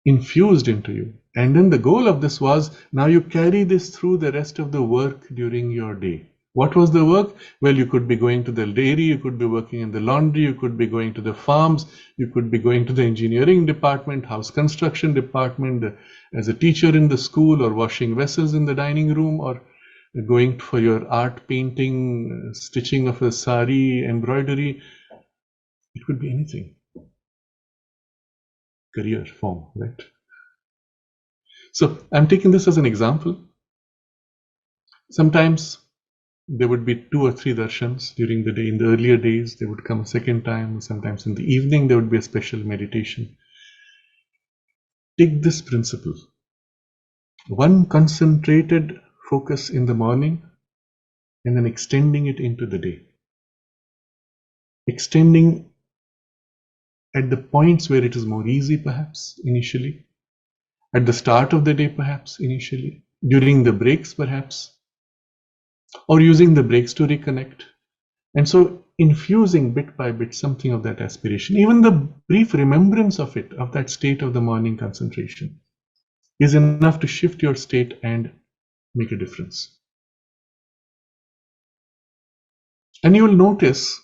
infused into you. And then the goal of this was, now you carry this through the rest of the work during your day. What was the work? Well, you could be going to the dairy, you could be working in the laundry, you could be going to the farms, you could be going to the engineering department, house construction department, as a teacher in the school, or washing vessels in the dining room, or going for your art, painting, stitching of a sari, embroidery. It could be anything. Career form, right? So I'm taking this as an example. Sometimes there would be 2 or 3 darshans during the day. In the earlier days, they would come a second time. Sometimes in the evening, there would be a special meditation. Take this principle. One concentrated focus in the morning, and then extending it into the day. Extending at the points where it is more easy, perhaps, initially. At the start of the day, perhaps, initially. During the breaks, perhaps. Or using the breaks to reconnect. And so infusing bit by bit something of that aspiration, even the brief remembrance of it, of that state of the morning concentration, is enough to shift your state and make a difference. And you will notice,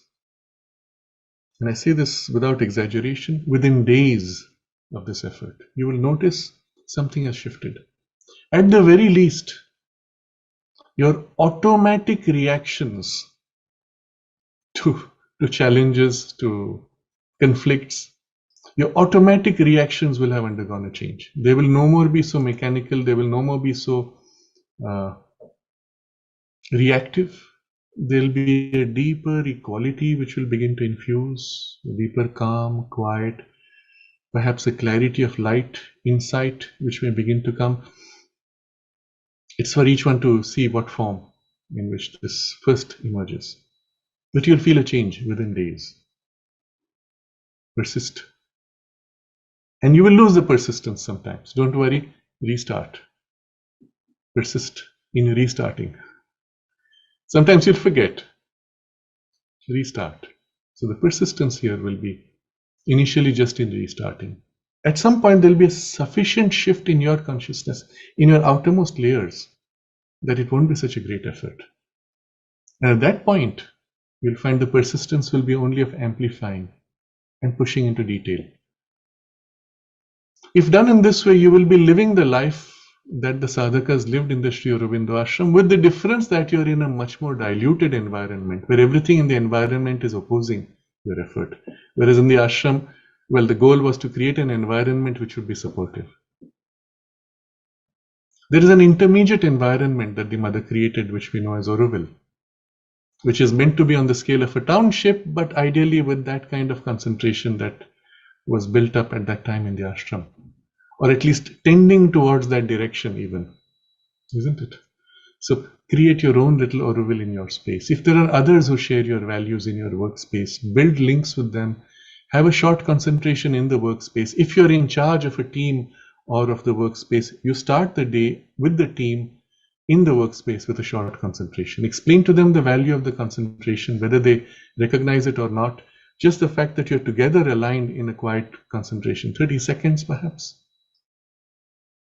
and I say this without exaggeration, within days of this effort, you will notice something has shifted. At the very least, your automatic reactions to challenges, to conflicts, your automatic reactions will have undergone a change. They will no more be so mechanical. They will no more be so reactive. There'll be a deeper equality which will begin to infuse, a deeper calm, quiet, perhaps a clarity of light, insight which may begin to come. It's for each one to see what form in which this first emerges. But you'll feel a change within days. Persist. And you will lose the persistence sometimes. Don't worry, restart. Persist in restarting. Sometimes you'll forget. Restart. So the persistence here will be initially just in restarting. At some point, there'll be a sufficient shift in your consciousness, in your outermost layers, that it won't be such a great effort. And at that point, you'll find the persistence will be only of amplifying and pushing into detail. If done in this way, you will be living the life that the sadhakas lived in the Sri Aurobindo ashram, with the difference that you're in a much more diluted environment, where everything in the environment is opposing your effort. Whereas in the ashram, well, the goal was to create an environment which would be supportive. There is an intermediate environment that the mother created, which we know as Auroville, which is meant to be on the scale of a township, but ideally with that kind of concentration that was built up at that time in the ashram, or at least tending towards that direction even, isn't it? So create your own little Auroville in your space. If there are others who share your values in your workspace, build links with them, have a short concentration in the workspace. If you're in charge of a team or of the workspace, you start the day with the team in the workspace with a short concentration. Explain to them the value of the concentration, whether they recognize it or not. Just the fact that you're together aligned in a quiet concentration, 30 seconds perhaps,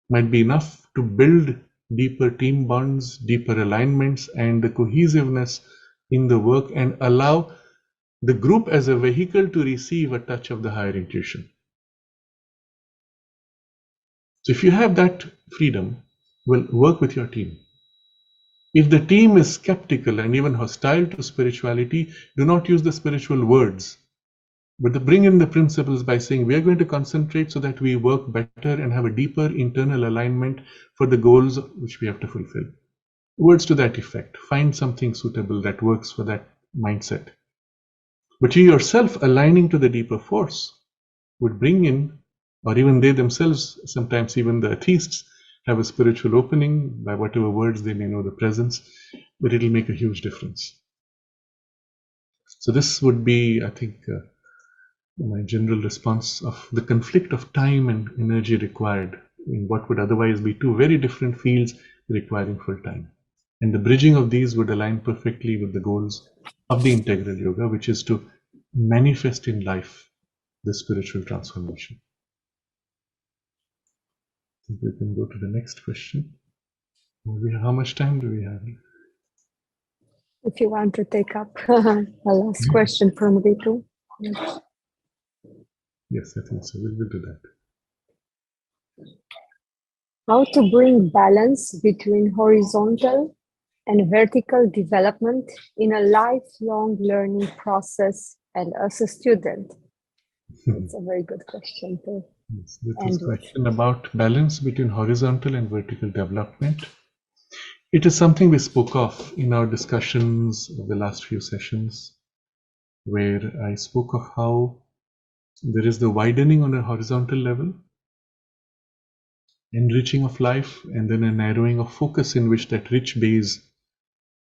might be enough to build deeper team bonds, deeper alignments, and the cohesiveness in the work, and allow the group as a vehicle to receive a touch of the higher intuition. So if you have that freedom, well, work with your team. If the team is skeptical and even hostile to spirituality, do not use the spiritual words, but bring in the principles by saying we are going to concentrate so that we work better and have a deeper internal alignment for the goals which we have to fulfill. Words to that effect. Find something suitable that works for that mindset. But you yourself aligning to the deeper force would bring in, or even they themselves, sometimes even the atheists, have a spiritual opening by whatever words they may know the presence, but it'll make a huge difference. So this would be, I think, my general response of the conflict of time and energy required in what would otherwise be two very different fields requiring full time. And the bridging of these would align perfectly with the goals of the integral yoga, which is to manifest in life the spiritual transformation. I think we can go to the next question. How much time do we have? If you want to take up the last question from Ritu. Yes, I think so. We'll do that. How to bring balance between horizontal and vertical development in a lifelong learning process and as a student? It's a very good question too. Yes, this is a question about balance between horizontal and vertical development. It is something we spoke of in our discussions of the last few sessions, where I spoke of how there is the widening on a horizontal level, enriching of life, and then a narrowing of focus in which that rich base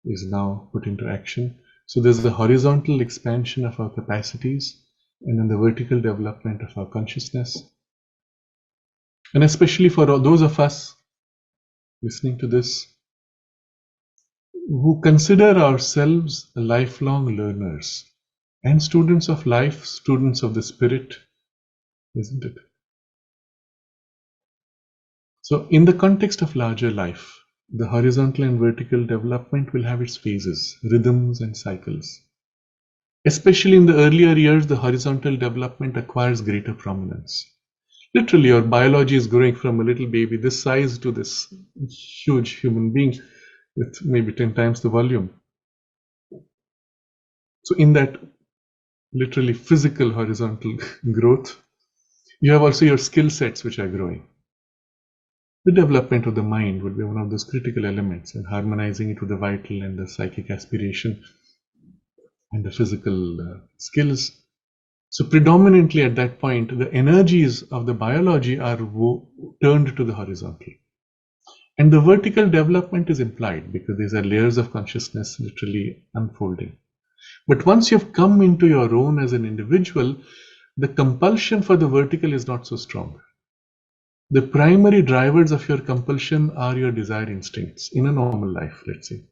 is now put into action. So there's the horizontal expansion of our capacities, and then the vertical development of our consciousness. And especially for those of us listening to this, who consider ourselves lifelong learners and students of life, students of the spirit, isn't it? So in the context of larger life, the horizontal and vertical development will have its phases, rhythms and cycles. Especially in the earlier years, the horizontal development acquires greater prominence. Literally, your biology is growing from a little baby this size to this huge human being with maybe 10 times the volume. So in that literally physical horizontal growth, You have also your skill sets which are growing. The development of the mind would be one of those critical elements, and harmonizing it with the vital and the psychic aspiration and the physical skills. So predominantly at that point, the energies of the biology are turned to the horizontal. And the vertical development is implied because these are layers of consciousness literally unfolding. But once you've come into your own as an individual, the compulsion for the vertical is not so strong. The primary drivers of your compulsion are your desire instincts in a normal life, let's say.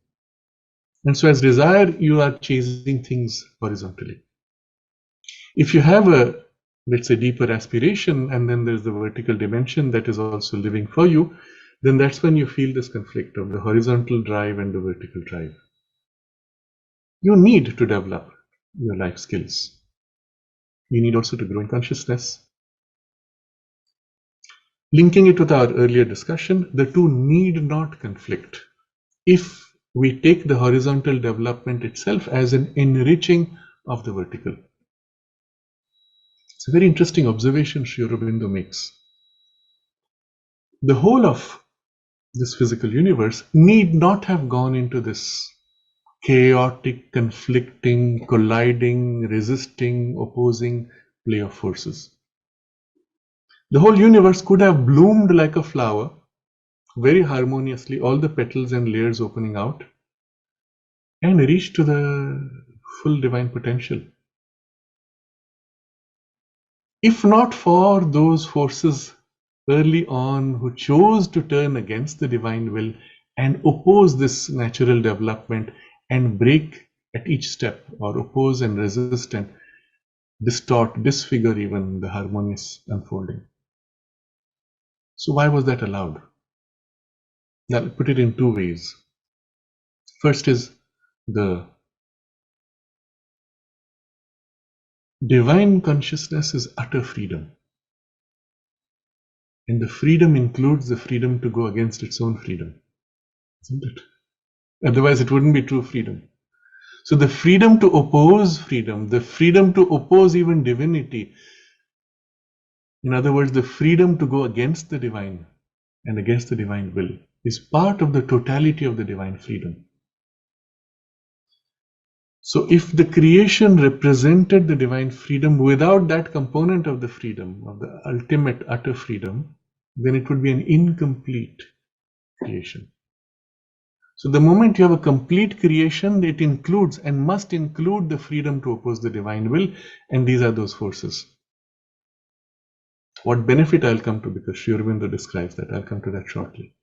And so as desire, you are chasing things horizontally. If you have a, let's say, deeper aspiration, and then there's the vertical dimension that is also living for you, then that's when you feel this conflict of the horizontal drive and the vertical drive. You need to develop your life skills. You need also to grow in consciousness. Linking it with our earlier discussion, the two need not conflict if we take the horizontal development itself as an enriching of the vertical. It's a very interesting observation Sri Aurobindo makes. The whole of this physical universe need not have gone into this chaotic, conflicting, colliding, resisting, opposing play of forces. The whole universe could have bloomed like a flower, very harmoniously, all the petals and layers opening out, and reached to the full divine potential. If not for those forces early on who chose to turn against the divine will and oppose this natural development and break at each step, or oppose and resist and distort, disfigure even the harmonious unfolding. So why was that allowed? I'll put it in two ways. First is the divine consciousness is utter freedom. And the freedom includes the freedom to go against its own freedom, isn't it? Otherwise, it wouldn't be true freedom. So the freedom to oppose freedom, the freedom to oppose even divinity, in other words, the freedom to go against the divine and against the divine will, is part of the totality of the divine freedom. So if the creation represented the divine freedom without that component of the freedom, of the ultimate utter freedom, then it would be an incomplete creation. So the moment you have a complete creation, it includes and must include the freedom to oppose the divine will, and these are those forces. What benefit I'll come to, because Sri Aurobindo describes that. I'll come to that shortly.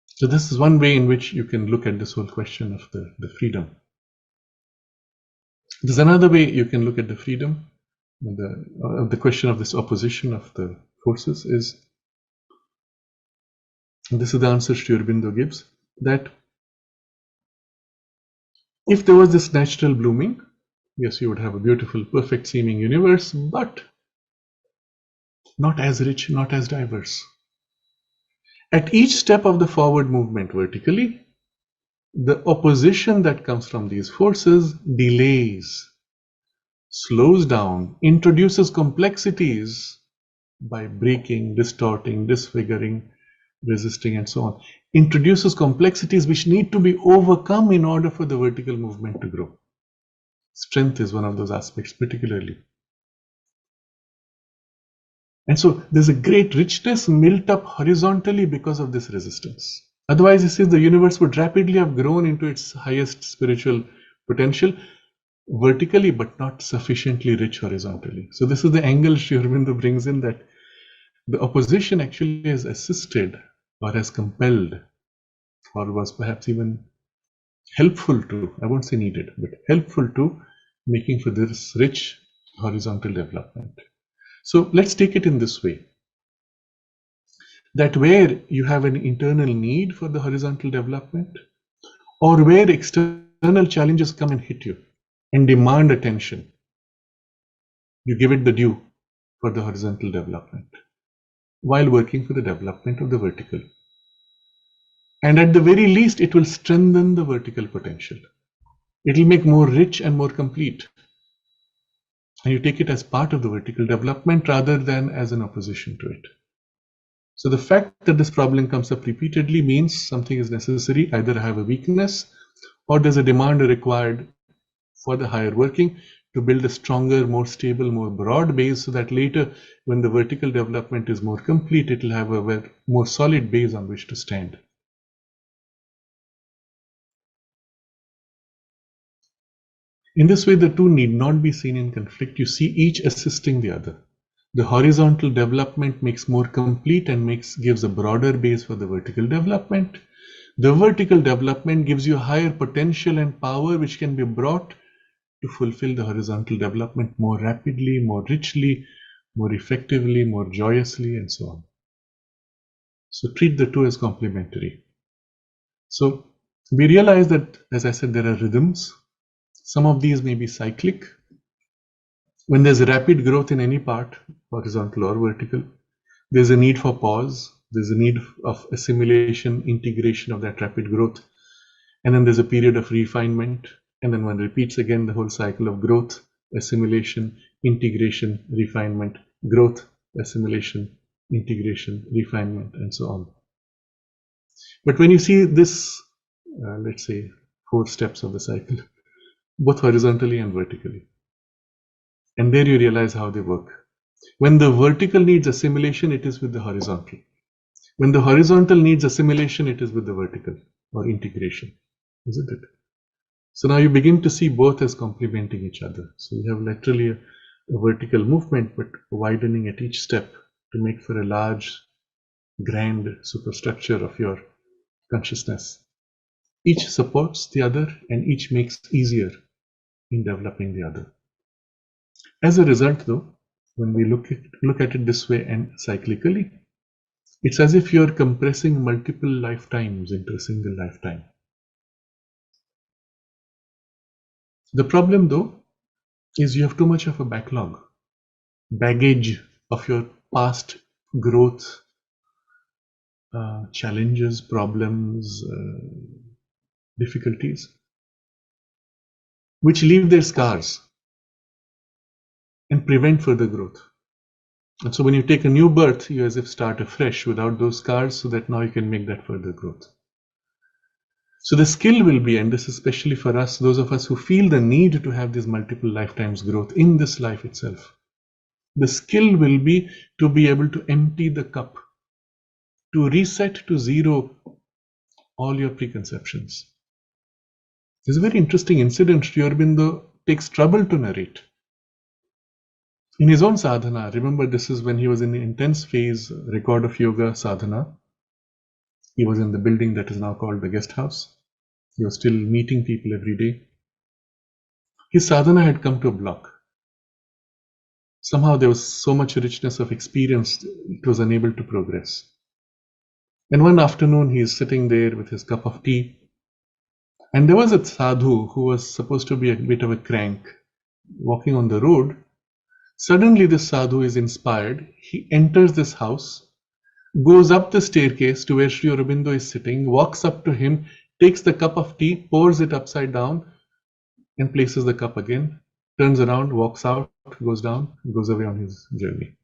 So this is one way in which you can look at this whole question of the freedom. There's another way you can look at the freedom, the question of this opposition of the forces is, and this is the answer Sri Aurobindo gives, that if there was this natural blooming, yes, you would have a beautiful, perfect seeming universe, but not as rich, not as diverse. At each step of the forward movement vertically, the opposition that comes from these forces delays, slows down, introduces complexities by breaking, distorting, disfiguring, resisting, and so on. Introduces complexities which need to be overcome in order for the vertical movement to grow. Strength is one of those aspects, particularly. And so there's a great richness built up horizontally because of this resistance. Otherwise, he says the universe would rapidly have grown into its highest spiritual potential vertically, but not sufficiently rich horizontally. So this is the angle Sri Aurobindo brings in, that the opposition actually has assisted or has compelled or was perhaps even helpful to, I won't say needed, but helpful to making for this rich horizontal development. So let's take it in this way, that where you have an internal need for the horizontal development, or where external challenges come and hit you and demand attention, you give it the due for the horizontal development while working for the development of the vertical. And at the very least, it will strengthen the vertical potential. It will make more rich and more complete. and you take it as part of the vertical development rather than as an opposition to it. So the fact that this problem comes up repeatedly means something is necessary. Either I have a weakness or there's a demand required for the higher working to build a stronger, more stable, more broad base, so that later when the vertical development is more complete, it will have a more solid base on which to stand. In this way, the two need not be seen in conflict. You see each assisting the other. The horizontal development makes more complete and gives a broader base for the vertical development. The vertical development gives you higher potential and power which can be brought to fulfill the horizontal development more rapidly, more richly, more effectively, more joyously, and so on. So treat the two as complementary. So we realize that, as I said, there are rhythms. Some of these may be cyclic. When there's rapid growth in any part, horizontal or vertical, there's a need for pause, there's a need of assimilation, integration of that rapid growth, and then there's a period of refinement, and then one repeats again the whole cycle of growth, assimilation, integration, refinement, growth, assimilation, integration, refinement, and so on. But when you see this, let's say, 4 steps of the cycle, both horizontally and vertically, and there you realize how they work. When the vertical needs assimilation, it is with the horizontal. When the horizontal needs assimilation, it is with the vertical, or integration, isn't it? So now you begin to see both as complementing each other. So you have literally a vertical movement, but widening at each step to make for a large, grand superstructure of your consciousness. Each supports the other and each makes easier in developing the other. As a result, though, when we look at it this way and cyclically, it's as if you're compressing multiple lifetimes into a single lifetime. The problem, though, is you have too much of a baggage of your past growth, challenges, problems, difficulties, which leave their scars and prevent further growth. And so when you take a new birth, you as if start afresh without those scars, so that now you can make that further growth. So the skill will be, and this is especially for us, those of us who feel the need to have these multiple lifetimes growth in this life itself, the skill will be to be able to empty the cup, to reset to zero all your preconceptions. There's a very interesting incident Sri Aurobindo takes trouble to narrate. In his own sadhana, remember this is when he was in the intense phase, record of yoga sadhana. He was in the building that is now called the guest house. He was still meeting people every day. His sadhana had come to a block. Somehow there was so much richness of experience, it was unable to progress. And one afternoon he is sitting there with his cup of tea, and there was a sadhu who was supposed to be a bit of a crank, walking on the road. Suddenly this sadhu is inspired. He enters this house, goes up the staircase to where Sri Aurobindo is sitting, walks up to him, takes the cup of tea, pours it upside down, and places the cup again, turns around, walks out, goes down, goes away on his journey.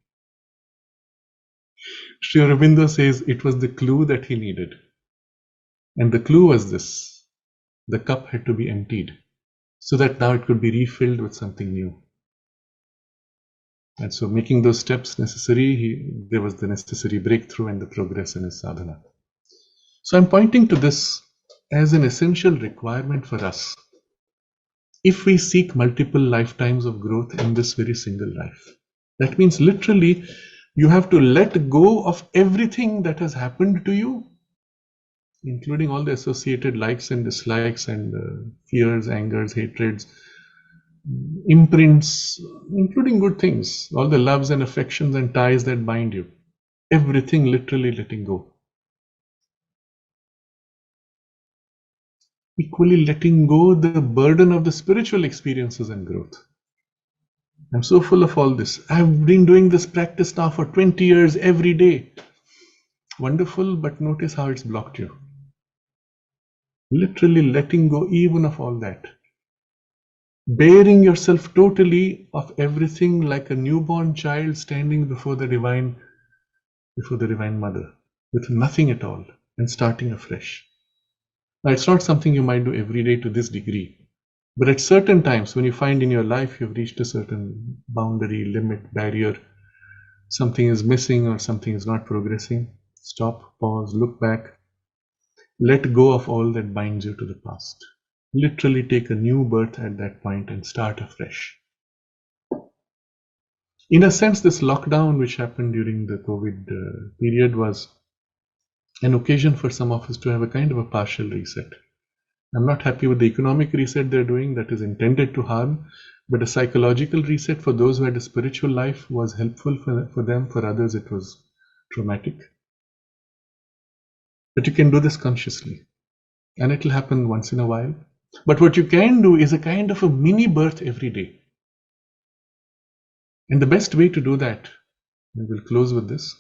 Sri Aurobindo says it was the clue that he needed. And the clue was this: the cup had to be emptied so that now it could be refilled with something new. And so making those steps necessary, there was the necessary breakthrough and the progress in his sadhana. So I'm pointing to this as an essential requirement for us if we seek multiple lifetimes of growth in this very single life. That means literally you have to let go of everything that has happened to you, including all the associated likes and dislikes and fears, angers, hatreds, imprints, including good things, all the loves and affections and ties that bind you. Everything literally letting go. Equally letting go the burden of the spiritual experiences and growth. I'm so full of all this. I've been doing this practice now for 20 years every day. Wonderful, but notice how it's blocked you. Literally letting go even of all that. Bearing yourself totally of everything like a newborn child standing before the divine mother with nothing at all and starting afresh. Now, it's not something you might do every day to this degree, but at certain times when you find in your life you've reached a certain boundary, limit, barrier, something is missing or something is not progressing, stop, pause, look back, let go of all that binds you to the past. Literally take a new birth at that point and start afresh. In a sense, this lockdown which happened during the COVID period was an occasion for some of us to have a kind of a partial reset. I'm not happy with the economic reset they're doing that is intended to harm, but a psychological reset for those who had a spiritual life was helpful for them. For others, it was traumatic. But you can do this consciously, and it'll happen once in a while. But what you can do is a kind of a mini birth every day. And the best way to do that, and we'll close with this,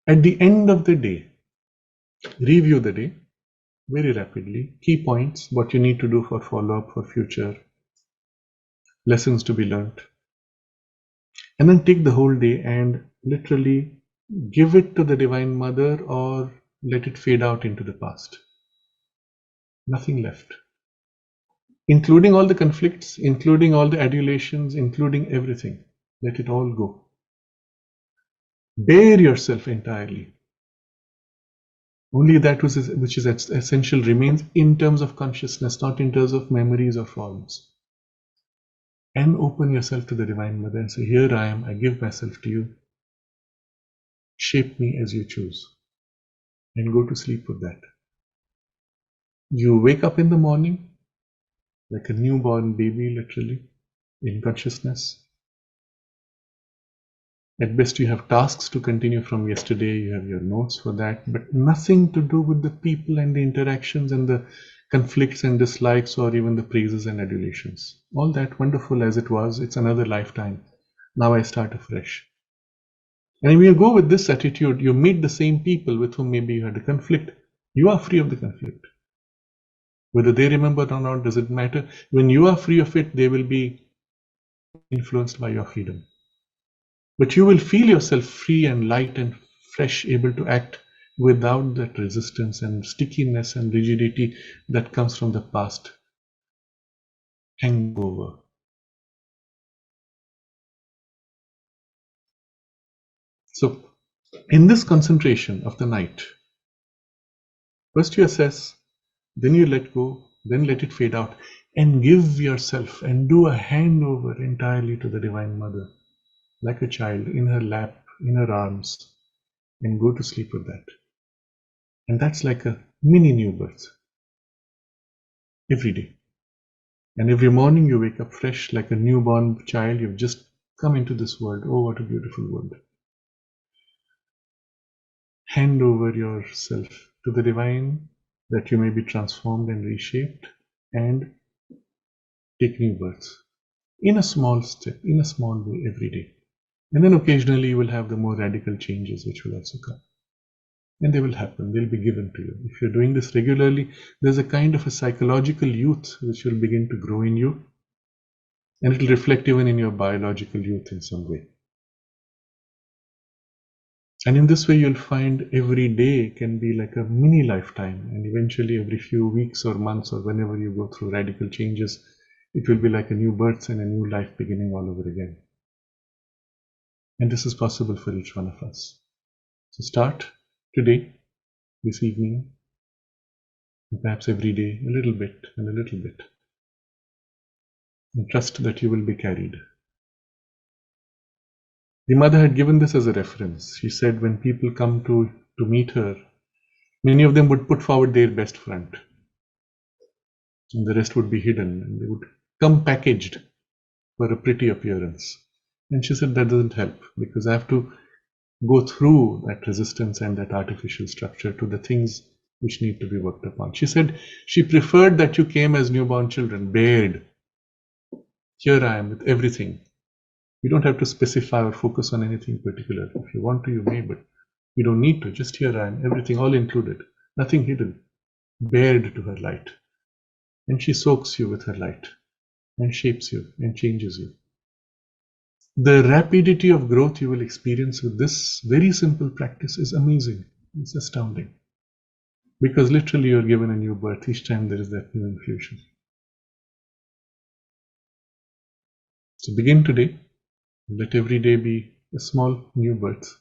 at the end of the day, review the day very rapidly, key points, what you need to do for follow-up, for future, lessons to be learned. And then take the whole day and literally give it to the Divine Mother or let it fade out into the past. Nothing left. Including all the conflicts, including all the adulations, including everything. Let it all go. Bear yourself entirely. Only that which is essential remains in terms of consciousness, not in terms of memories or forms. And open yourself to the Divine Mother and say, here I am, I give myself to you. Shape me as you choose. And go to sleep with that. You wake up in the morning like a newborn baby, literally, in consciousness. At best, you have tasks to continue from yesterday, you have your notes for that, but nothing to do with the people and the interactions and the conflicts and dislikes or even the praises and adulations. All that wonderful as it was, it's another lifetime. Now I start afresh. And if you go with this attitude, you meet the same people with whom maybe you had a conflict. You are free of the conflict. Whether they remember or not, doesn't matter. When you are free of it, they will be influenced by your freedom. But you will feel yourself free and light and fresh, able to act without that resistance and stickiness and rigidity that comes from the past hangover. So, in this concentration of the night, first you assess, then you let go, then let it fade out, and give yourself and do a handover entirely to the Divine Mother, like a child, in her lap, in her arms, and go to sleep with that. And that's like a mini new birth every day. And every morning you wake up fresh like a newborn child. You've just come into this world. Oh, what a beautiful world. Hand over yourself to the Divine that you may be transformed and reshaped, and take new birth in a small step, in a small way every day. And then occasionally you will have the more radical changes which will also come. And they will happen, they'll be given to you. If you're doing this regularly, there's a kind of a psychological youth which will begin to grow in you, and it will reflect even in your biological youth in some way. And in this way, you'll find every day can be like a mini lifetime, and eventually every few weeks or months or whenever you go through radical changes, it will be like a new birth and a new life beginning all over again. And this is possible for each one of us. So start today, this evening, and perhaps every day, a little bit and a little bit. And trust that you will be carried. The mother had given this as a reference. She said when people come to meet her, many of them would put forward their best front, and the rest would be hidden, and they would come packaged for a pretty appearance. And she said that doesn't help, because I have to go through that resistance and that artificial structure to the things which need to be worked upon. She said she preferred that you came as newborn children, bared. Here I am with everything. You don't have to specify or focus on anything particular. If you want to, you may, but you don't need to. Just here I am, everything all included, nothing hidden, bared to her light. and she soaks you with her light and shapes you and changes you. The rapidity of growth you will experience with this very simple practice is amazing. It's astounding. Because literally you're given a new birth each time there is that new infusion. So begin today. Let every day be a small new birth.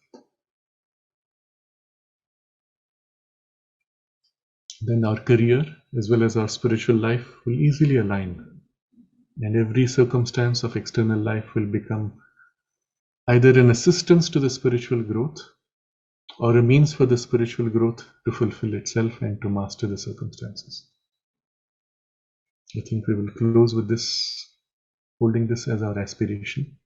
Then our career as well as our spiritual life will easily align. And every circumstance of external life will become either an assistance to the spiritual growth or a means for the spiritual growth to fulfill itself and to master the circumstances. I think we will close with this, holding this as our aspiration.